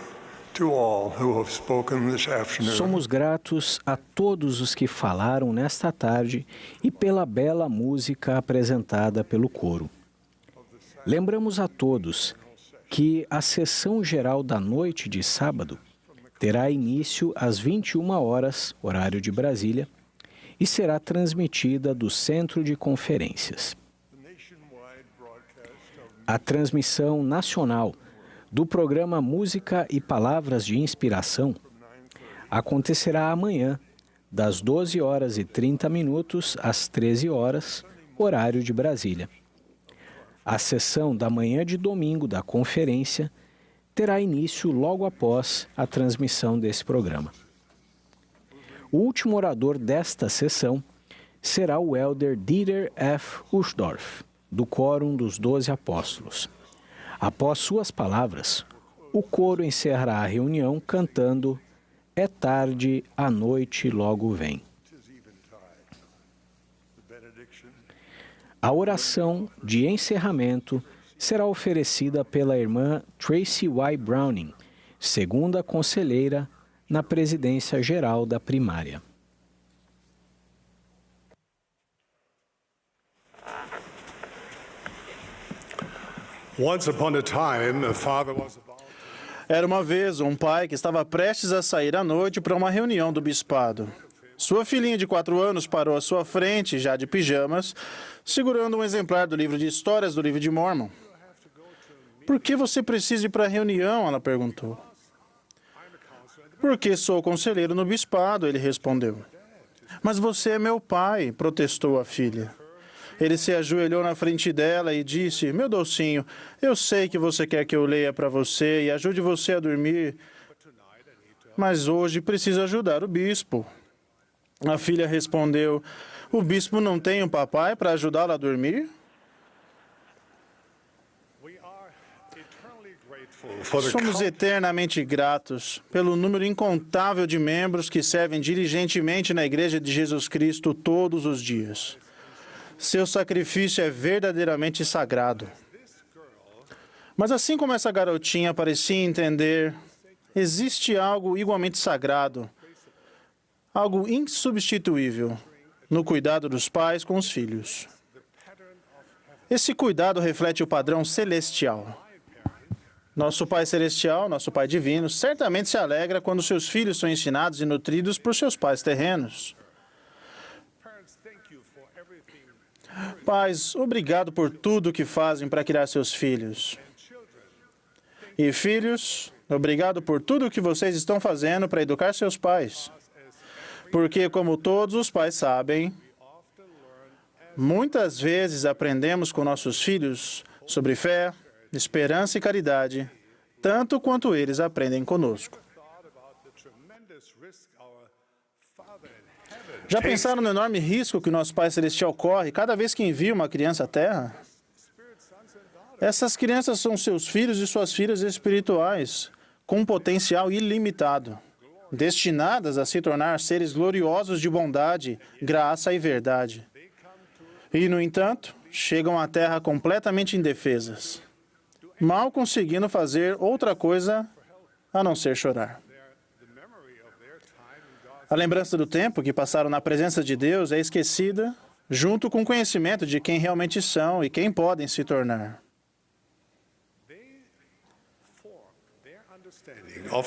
to all who have spoken this afternoon. Somos gratos a todos os que falaram nesta tarde e pela bela música apresentada pelo coro. Lembramos a todos que a sessão geral da noite de sábado terá início às 21 horas, horário de Brasília, e será transmitida do Centro de Conferências. A transmissão nacional do programa Música e Palavras de Inspiração acontecerá amanhã, das 12 horas e 30 minutos às 13 horas, horário de Brasília. A sessão da manhã de domingo da conferência terá início logo após a transmissão desse programa. O último orador desta sessão será o elder Dieter F. Uchtdorf, do Quórum dos 12 Apóstolos. Após suas palavras, o coro encerrará a reunião cantando "É tarde, a noite logo vem". A oração de encerramento será oferecida pela irmã Tracy Y. Browning, segunda conselheira na presidência geral da primária. Once upon a time, a father was about... Era uma vez um pai que estava prestes a sair à noite para uma reunião do bispado. Sua filhinha de 4 anos parou à sua frente, já de pijamas, segurando um exemplar do livro de histórias do livro de Mormon. "Por que você precisa ir para a reunião?" ela perguntou. "Porque sou conselheiro no bispado", ele respondeu. "Mas você é meu pai", protestou a filha. Ele se ajoelhou na frente dela e disse: "Meu docinho, eu sei que você quer que eu leia para você e ajude você a dormir, mas hoje preciso ajudar o bispo." A filha respondeu: "O bispo não tem um papai para ajudá-lo a dormir?" Somos eternamente gratos pelo número incontável de membros que servem diligentemente na Igreja de Jesus Cristo todos os dias. Seu sacrifício é verdadeiramente sagrado. Mas assim como essa garotinha parecia entender, existe algo igualmente sagrado, algo insubstituível no cuidado dos pais com os filhos. Esse cuidado reflete o padrão celestial. Nosso Pai Celestial, nosso Pai Divino, certamente se alegra quando seus filhos são ensinados e nutridos por seus pais terrenos. Pais, obrigado por tudo que fazem para criar seus filhos. E filhos, obrigado por tudo o que vocês estão fazendo para educar seus pais. Porque, como todos os pais sabem, muitas vezes aprendemos com nossos filhos sobre fé, esperança e caridade, tanto quanto eles aprendem conosco. Já pensaram no enorme risco que o nosso Pai Celestial corre cada vez que envia uma criança à Terra? Essas crianças são seus filhos e suas filhas espirituais, com um potencial ilimitado, destinadas a se tornar seres gloriosos de bondade, graça e verdade. E, no entanto, chegam à Terra completamente indefesas, mal conseguindo fazer outra coisa a não ser chorar. A lembrança do tempo que passaram na presença de Deus é esquecida, junto com o conhecimento de quem realmente são e quem podem se tornar.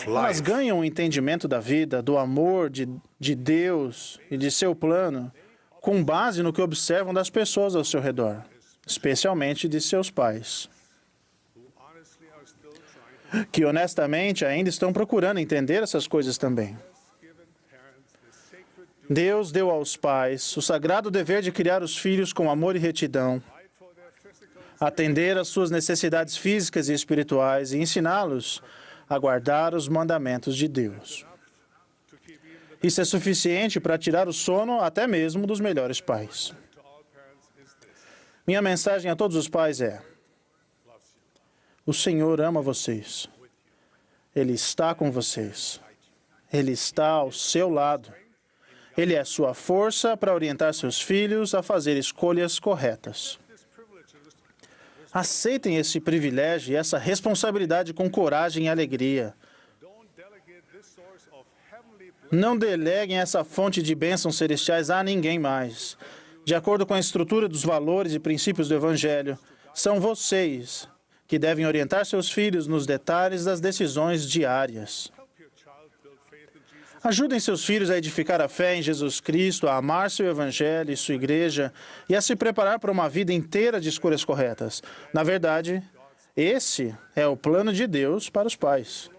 Elas ganham o entendimento da vida, do amor de Deus e de seu plano, com base no que observam das pessoas ao seu redor, especialmente de seus pais. que honestamente ainda estão procurando entender essas coisas também. Deus deu aos pais o sagrado dever de criar os filhos com amor e retidão, atender às suas necessidades físicas e espirituais e ensiná-los a guardar os mandamentos de Deus. Isso é suficiente para tirar o sono até mesmo dos melhores pais. Minha mensagem a todos os pais é: o Senhor ama vocês. Ele está com vocês. Ele está ao seu lado. Ele é sua força para orientar seus filhos a fazer escolhas corretas. Aceitem esse privilégio e essa responsabilidade com coragem e alegria. Não deleguem essa fonte de bênçãos celestiais a ninguém mais. De acordo com a estrutura dos valores e princípios do Evangelho, são vocês que devem orientar seus filhos nos detalhes das decisões diárias. Ajudem seus filhos a edificar a fé em Jesus Cristo, a amar seu Evangelho e sua igreja e a se preparar para uma vida inteira de escolhas corretas. Na verdade, esse é o plano de Deus para os pais.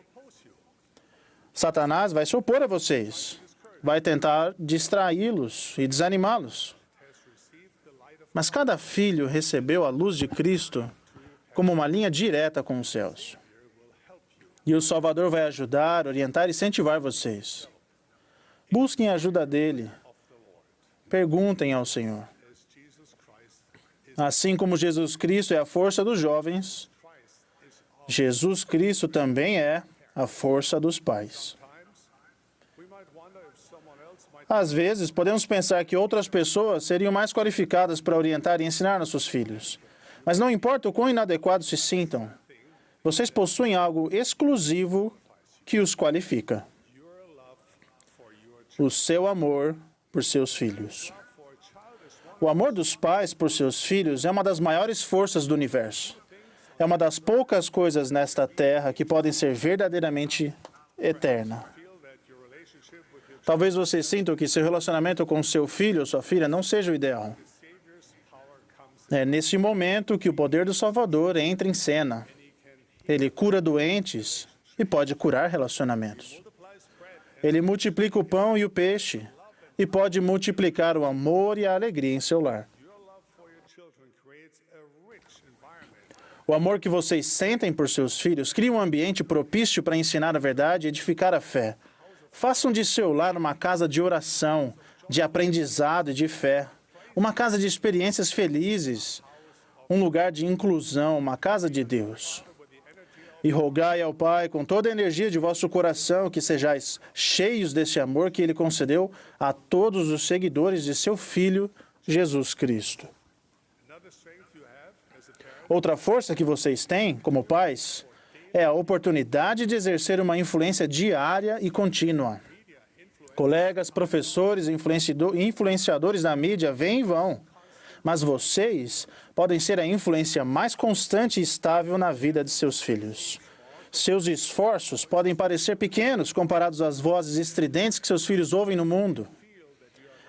Satanás vai se opor a vocês, vai tentar distraí-los e desanimá-los. Mas cada filho recebeu a luz de Cristo como uma linha direta com os céus. E o Salvador vai ajudar, orientar e incentivar vocês. Busquem a ajuda dele. Perguntem ao Senhor. Assim como Jesus Cristo é a força dos jovens, Jesus Cristo também é a força dos pais. Às vezes, podemos pensar que outras pessoas seriam mais qualificadas para orientar e ensinar nossos filhos. Mas não importa o quão inadequados se sintam, vocês possuem algo exclusivo que os qualifica: o seu amor por seus filhos. O amor dos pais por seus filhos é uma das maiores forças do universo. É uma das poucas coisas nesta terra que podem ser verdadeiramente eterna. Talvez você sinta que seu relacionamento com seu filho ou sua filha não seja o ideal. É nesse momento que o poder do Salvador entra em cena. Ele cura doentes e pode curar relacionamentos. Ele multiplica o pão e o peixe e pode multiplicar o amor e a alegria em seu lar. O amor que vocês sentem por seus filhos cria um ambiente propício para ensinar a verdade e edificar a fé. Façam de seu lar uma casa de oração, de aprendizado e de fé. Uma casa de experiências felizes, um lugar de inclusão, uma casa de Deus. E rogai ao Pai com toda a energia de vosso coração que sejais cheios desse amor que Ele concedeu a todos os seguidores de seu Filho, Jesus Cristo. Outra força que vocês têm, como pais, é a oportunidade de exercer uma influência diária e contínua. Colegas, professores e influenciadores da mídia vêm e vão, mas vocês podem ser a influência mais constante e estável na vida de seus filhos. Seus esforços podem parecer pequenos comparados às vozes estridentes que seus filhos ouvem no mundo.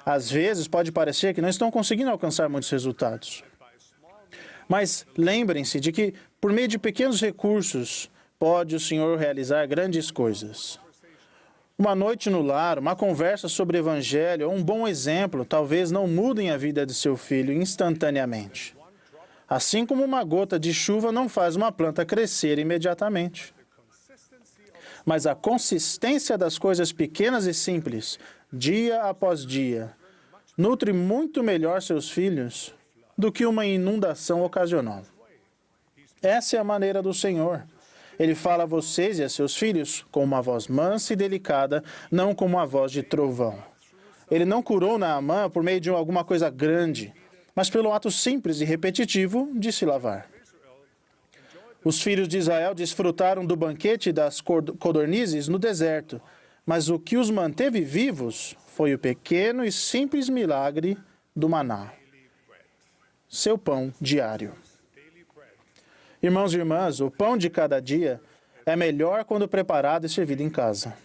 Às vezes, pode parecer que não estão conseguindo alcançar muitos resultados. Mas lembrem-se de que, por meio de pequenos recursos, pode o Senhor realizar grandes coisas. Uma noite no lar, uma conversa sobre o Evangelho ou um bom exemplo talvez não mudem a vida de seu filho instantaneamente. Assim como uma gota de chuva não faz uma planta crescer imediatamente. Mas a consistência das coisas pequenas e simples, dia após dia, nutre muito melhor seus filhos do que uma inundação ocasional. Essa é a maneira do Senhor. Ele fala a vocês e a seus filhos com uma voz mansa e delicada, não com uma voz de trovão. Ele não curou Naamã por meio de alguma coisa grande, mas pelo ato simples e repetitivo de se lavar. Os filhos de Israel desfrutaram do banquete das codornizes no deserto, mas o que os manteve vivos foi o pequeno e simples milagre do maná, seu pão diário. Irmãos e irmãs, o pão de cada dia é melhor quando preparado e servido em casa.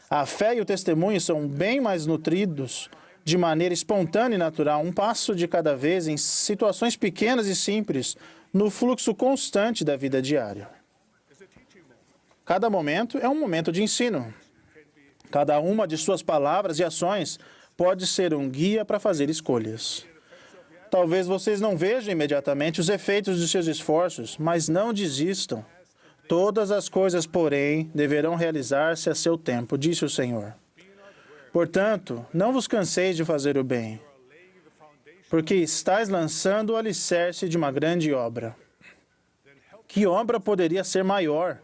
A fé e o testemunho são bem mais nutridos de maneira espontânea e natural, um passo de cada vez em situações pequenas e simples, no fluxo constante da vida diária. Cada momento é um momento de ensino. Cada uma de suas palavras e ações pode ser um guia para fazer escolhas. Talvez vocês não vejam imediatamente os efeitos de seus esforços, mas não desistam. Todas as coisas, porém, deverão realizar-se a seu tempo, disse o Senhor. Portanto, não vos canseis de fazer o bem, porque estáis lançando o alicerce de uma grande obra. Que obra poderia ser maior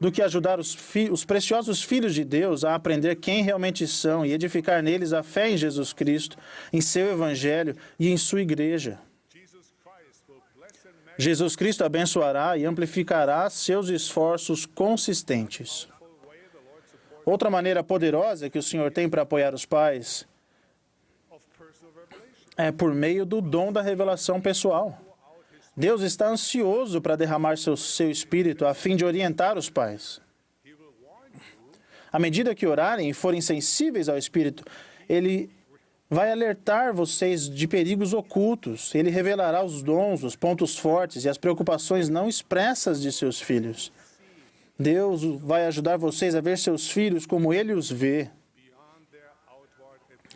do que ajudar os preciosos filhos de Deus a aprender quem realmente são e edificar neles a fé em Jesus Cristo, em seu Evangelho e em sua igreja? Jesus Cristo abençoará e amplificará seus esforços consistentes. Outra maneira poderosa que o Senhor tem para apoiar os pais é por meio do dom da revelação pessoal. Deus está ansioso para derramar seu Espírito a fim de orientar os pais. À medida que orarem e forem sensíveis ao Espírito, Ele vai alertar vocês de perigos ocultos. Ele revelará os dons, os pontos fortes e as preocupações não expressas de seus filhos. Deus vai ajudar vocês a ver seus filhos como Ele os vê,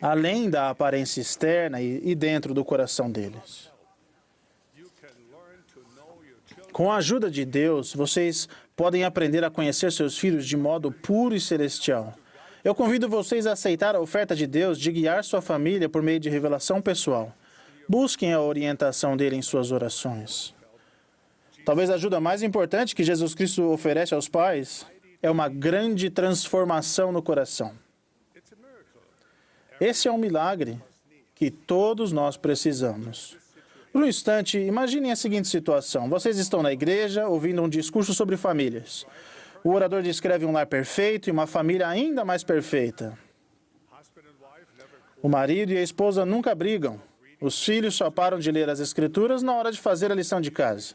além da aparência externa e dentro do coração deles. Com a ajuda de Deus, vocês podem aprender a conhecer seus filhos de modo puro e celestial. Eu convido vocês a aceitar a oferta de Deus de guiar sua família por meio de revelação pessoal. Busquem a orientação dele em suas orações. Talvez a ajuda mais importante que Jesus Cristo oferece aos pais é uma grande transformação no coração. Esse é um milagre que todos nós precisamos. Por um instante, imaginem a seguinte situação. Vocês estão na igreja ouvindo um discurso sobre famílias. O orador descreve um lar perfeito e uma família ainda mais perfeita. O marido e a esposa nunca brigam. Os filhos só param de ler as Escrituras na hora de fazer a lição de casa.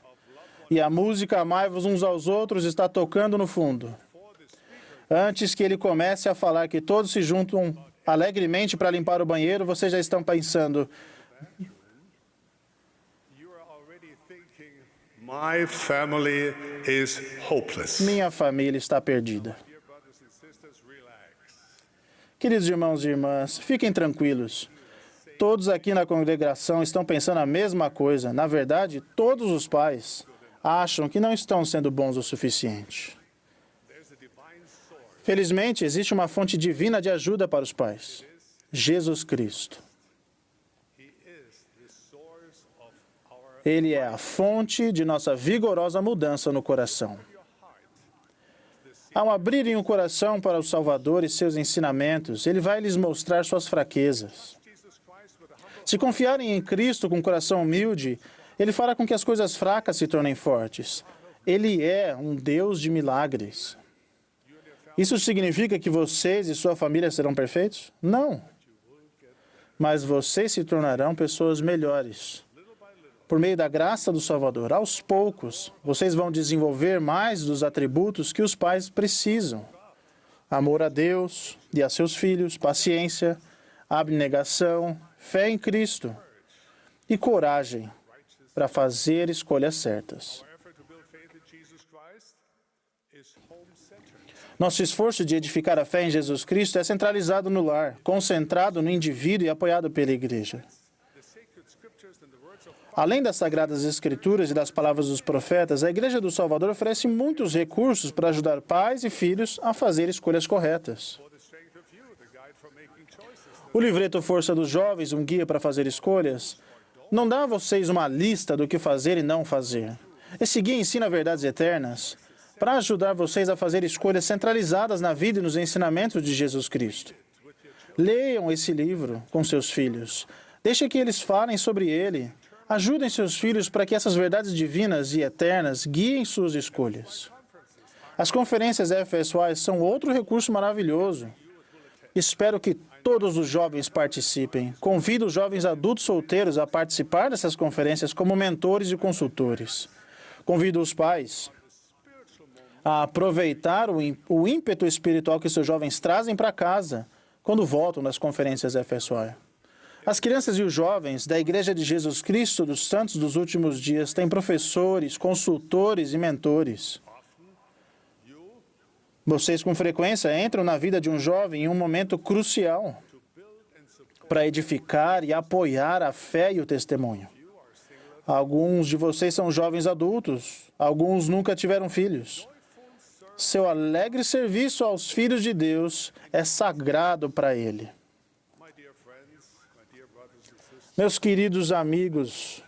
E a música Amai-vos uns aos outros está tocando no fundo. Antes que ele comece a falar que todos se juntam alegremente para limpar o banheiro, vocês já estão pensando: My family is hopeless. Minha família está perdida. Queridos irmãos e irmãs, fiquem tranquilos. Todos aqui na congregação estão pensando a mesma coisa. Na verdade, todos os pais acham que não estão sendo bons o suficiente. Felizmente, existe uma fonte divina de ajuda para os pais: Jesus Cristo. Ele é a fonte de nossa vigorosa mudança no coração. Ao abrirem o coração para o Salvador e seus ensinamentos, Ele vai lhes mostrar suas fraquezas. Se confiarem em Cristo com um coração humilde, Ele fará com que as coisas fracas se tornem fortes. Ele é um Deus de milagres. Isso significa que vocês e sua família serão perfeitos? Não. Mas vocês se tornarão pessoas melhores. Por meio da graça do Salvador, aos poucos, vocês vão desenvolver mais dos atributos que os pais precisam: amor a Deus e a seus filhos, paciência, abnegação, fé em Cristo e coragem para fazer escolhas certas. Nosso esforço de edificar a fé em Jesus Cristo é centralizado no lar, concentrado no indivíduo e apoiado pela igreja. Além das Sagradas Escrituras e das palavras dos profetas, a Igreja do Salvador oferece muitos recursos para ajudar pais e filhos a fazer escolhas corretas. O livreto Força dos Jovens, um guia para fazer escolhas, não dá a vocês uma lista do que fazer e não fazer. Esse guia ensina verdades eternas para ajudar vocês a fazer escolhas centralizadas na vida e nos ensinamentos de Jesus Cristo. Leiam esse livro com seus filhos. Deixe que eles falem sobre ele. Ajudem seus filhos para que essas verdades divinas e eternas guiem suas escolhas. As conferências FSY são outro recurso maravilhoso. Espero que todos os jovens participem. Convido os jovens adultos solteiros a participar dessas conferências como mentores e consultores. Convido os pais a aproveitar o ímpeto espiritual que seus jovens trazem para casa quando voltam das conferências FSY. As crianças e os jovens da Igreja de Jesus Cristo dos Santos dos Últimos Dias têm professores, consultores e mentores. Vocês com frequência entram na vida de um jovem em um momento crucial para edificar e apoiar a fé e o testemunho. Alguns de vocês são jovens adultos, alguns nunca tiveram filhos. Seu alegre serviço aos filhos de Deus é sagrado para Ele. Meus queridos amigos,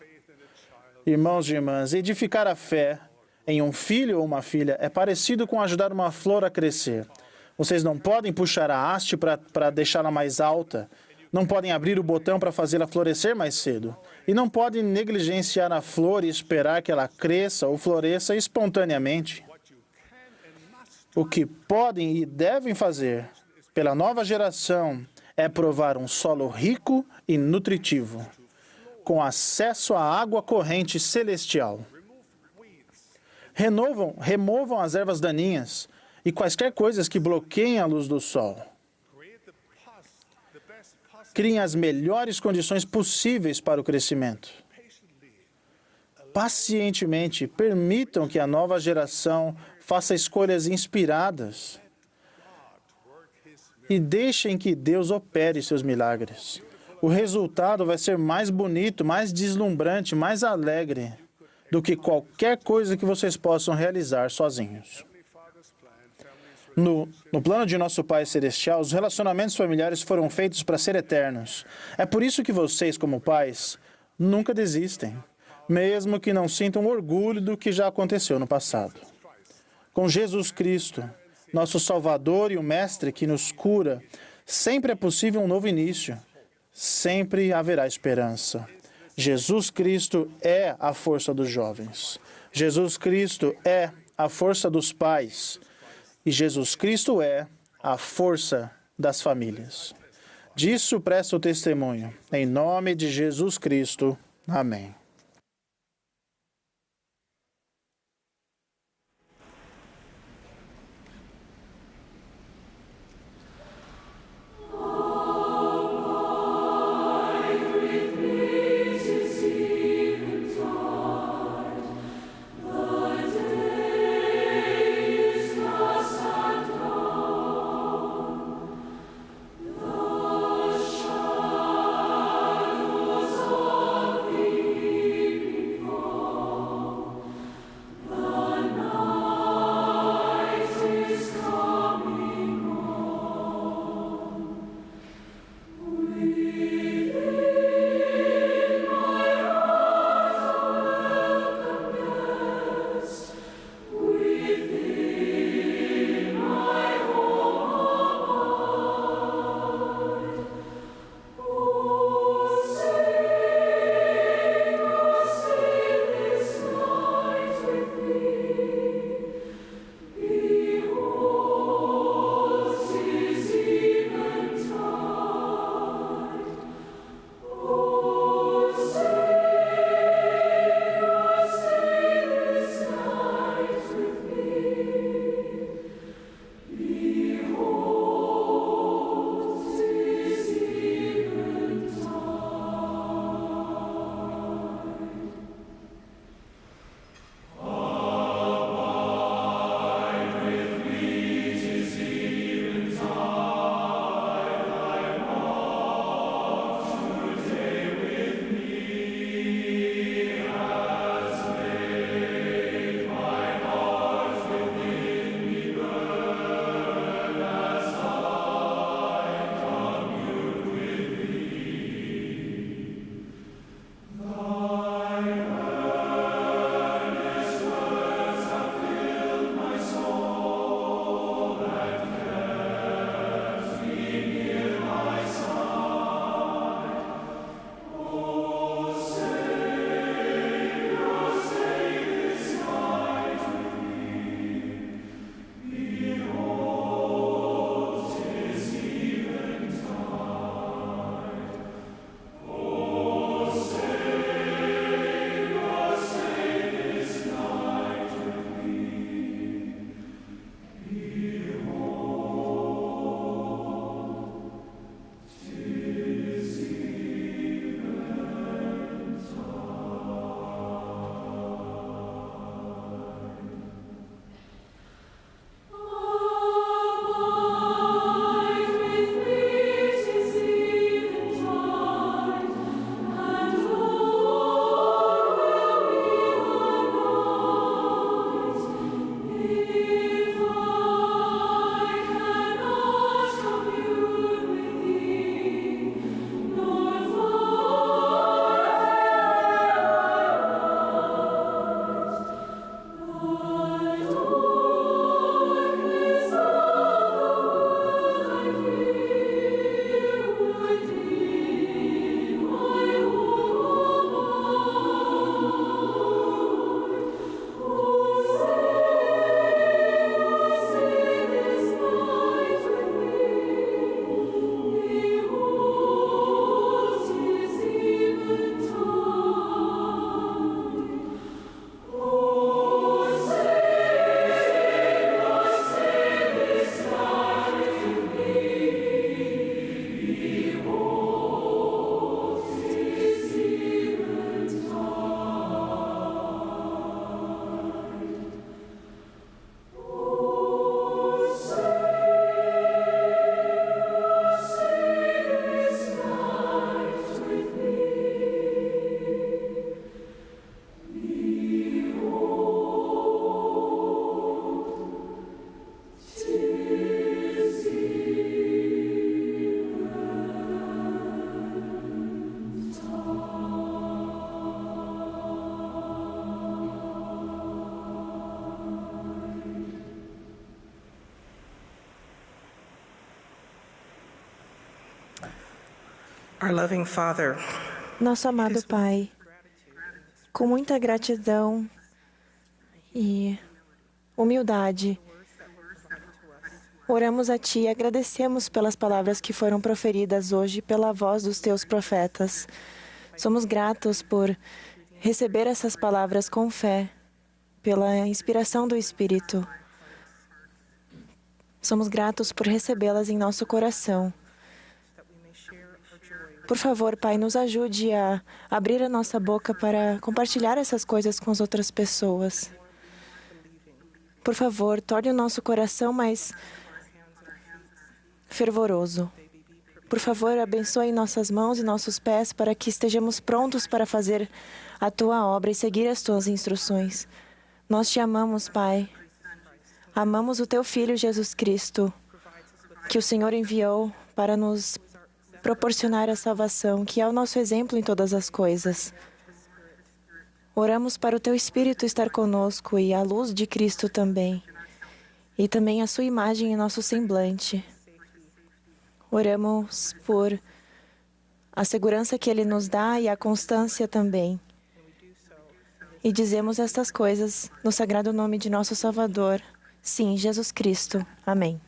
irmãos e irmãs, edificar a fé em um filho ou uma filha é parecido com ajudar uma flor a crescer. Vocês não podem puxar a haste para deixá-la mais alta, não podem abrir o botão para fazê-la florescer mais cedo, e não podem negligenciar a flor e esperar que ela cresça ou floresça espontaneamente. O que podem e devem fazer pela nova geração é provar um solo rico e nutritivo, com acesso à água corrente celestial. Removam as ervas daninhas e quaisquer coisas que bloqueiem a luz do sol. Criem as melhores condições possíveis para o crescimento. Pacientemente, permitam que a nova geração faça escolhas inspiradas e deixem que Deus opere seus milagres. O resultado vai ser mais bonito, mais deslumbrante, mais alegre do que qualquer coisa que vocês possam realizar sozinhos. No plano de nosso Pai Celestial, os relacionamentos familiares foram feitos para ser eternos. É por isso que vocês, como pais, nunca desistem, mesmo que não sintam orgulho do que já aconteceu no passado. Com Jesus Cristo, nosso Salvador e o Mestre que nos cura, sempre é possível um novo início. Sempre haverá esperança. Jesus Cristo é a força dos jovens. Jesus Cristo é a força dos pais. E Jesus Cristo é a força das famílias. Disso presto testemunho. Em nome de Jesus Cristo. Amém. Our loving Father, Nosso amado Pai, com muita gratidão e humildade, oramos a Ti e agradecemos pelas palavras que foram proferidas hoje pela voz dos Teus profetas. Somos gratos por receber essas palavras com fé, pela inspiração do Espírito. Somos gratos por recebê-las em nosso coração. Por favor, Pai, nos ajude a abrir a nossa boca para compartilhar essas coisas com as outras pessoas. Por favor, torne o nosso coração mais fervoroso. Por favor, abençoe nossas mãos e nossos pés para que estejamos prontos para fazer a Tua obra e seguir as Tuas instruções. Nós Te amamos, Pai. Amamos o Teu Filho, Jesus Cristo, que o Senhor enviou para nos proporcionar a salvação, que é o nosso exemplo em todas as coisas. Oramos para o Teu Espírito estar conosco e a luz de Cristo também, e também a Sua imagem em nosso semblante. Oramos por a segurança que Ele nos dá e a constância também. E dizemos estas coisas no sagrado nome de nosso Salvador, sim, Jesus Cristo. Amém.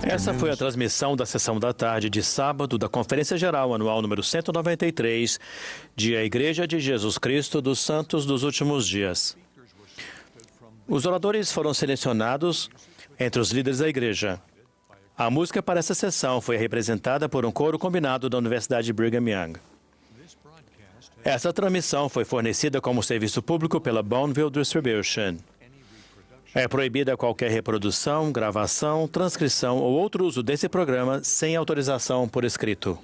Essa foi a transmissão da sessão da tarde de sábado da Conferência Geral Anual número 193 de A Igreja de Jesus Cristo dos Santos dos Últimos Dias. Os oradores foram selecionados entre os líderes da igreja. A música para essa sessão foi representada por um coro combinado da Universidade Brigham Young. Essa transmissão foi fornecida como serviço público pela Bonneville Distribution. É proibida qualquer reprodução, gravação, transcrição ou outro uso desse programa sem autorização por escrito.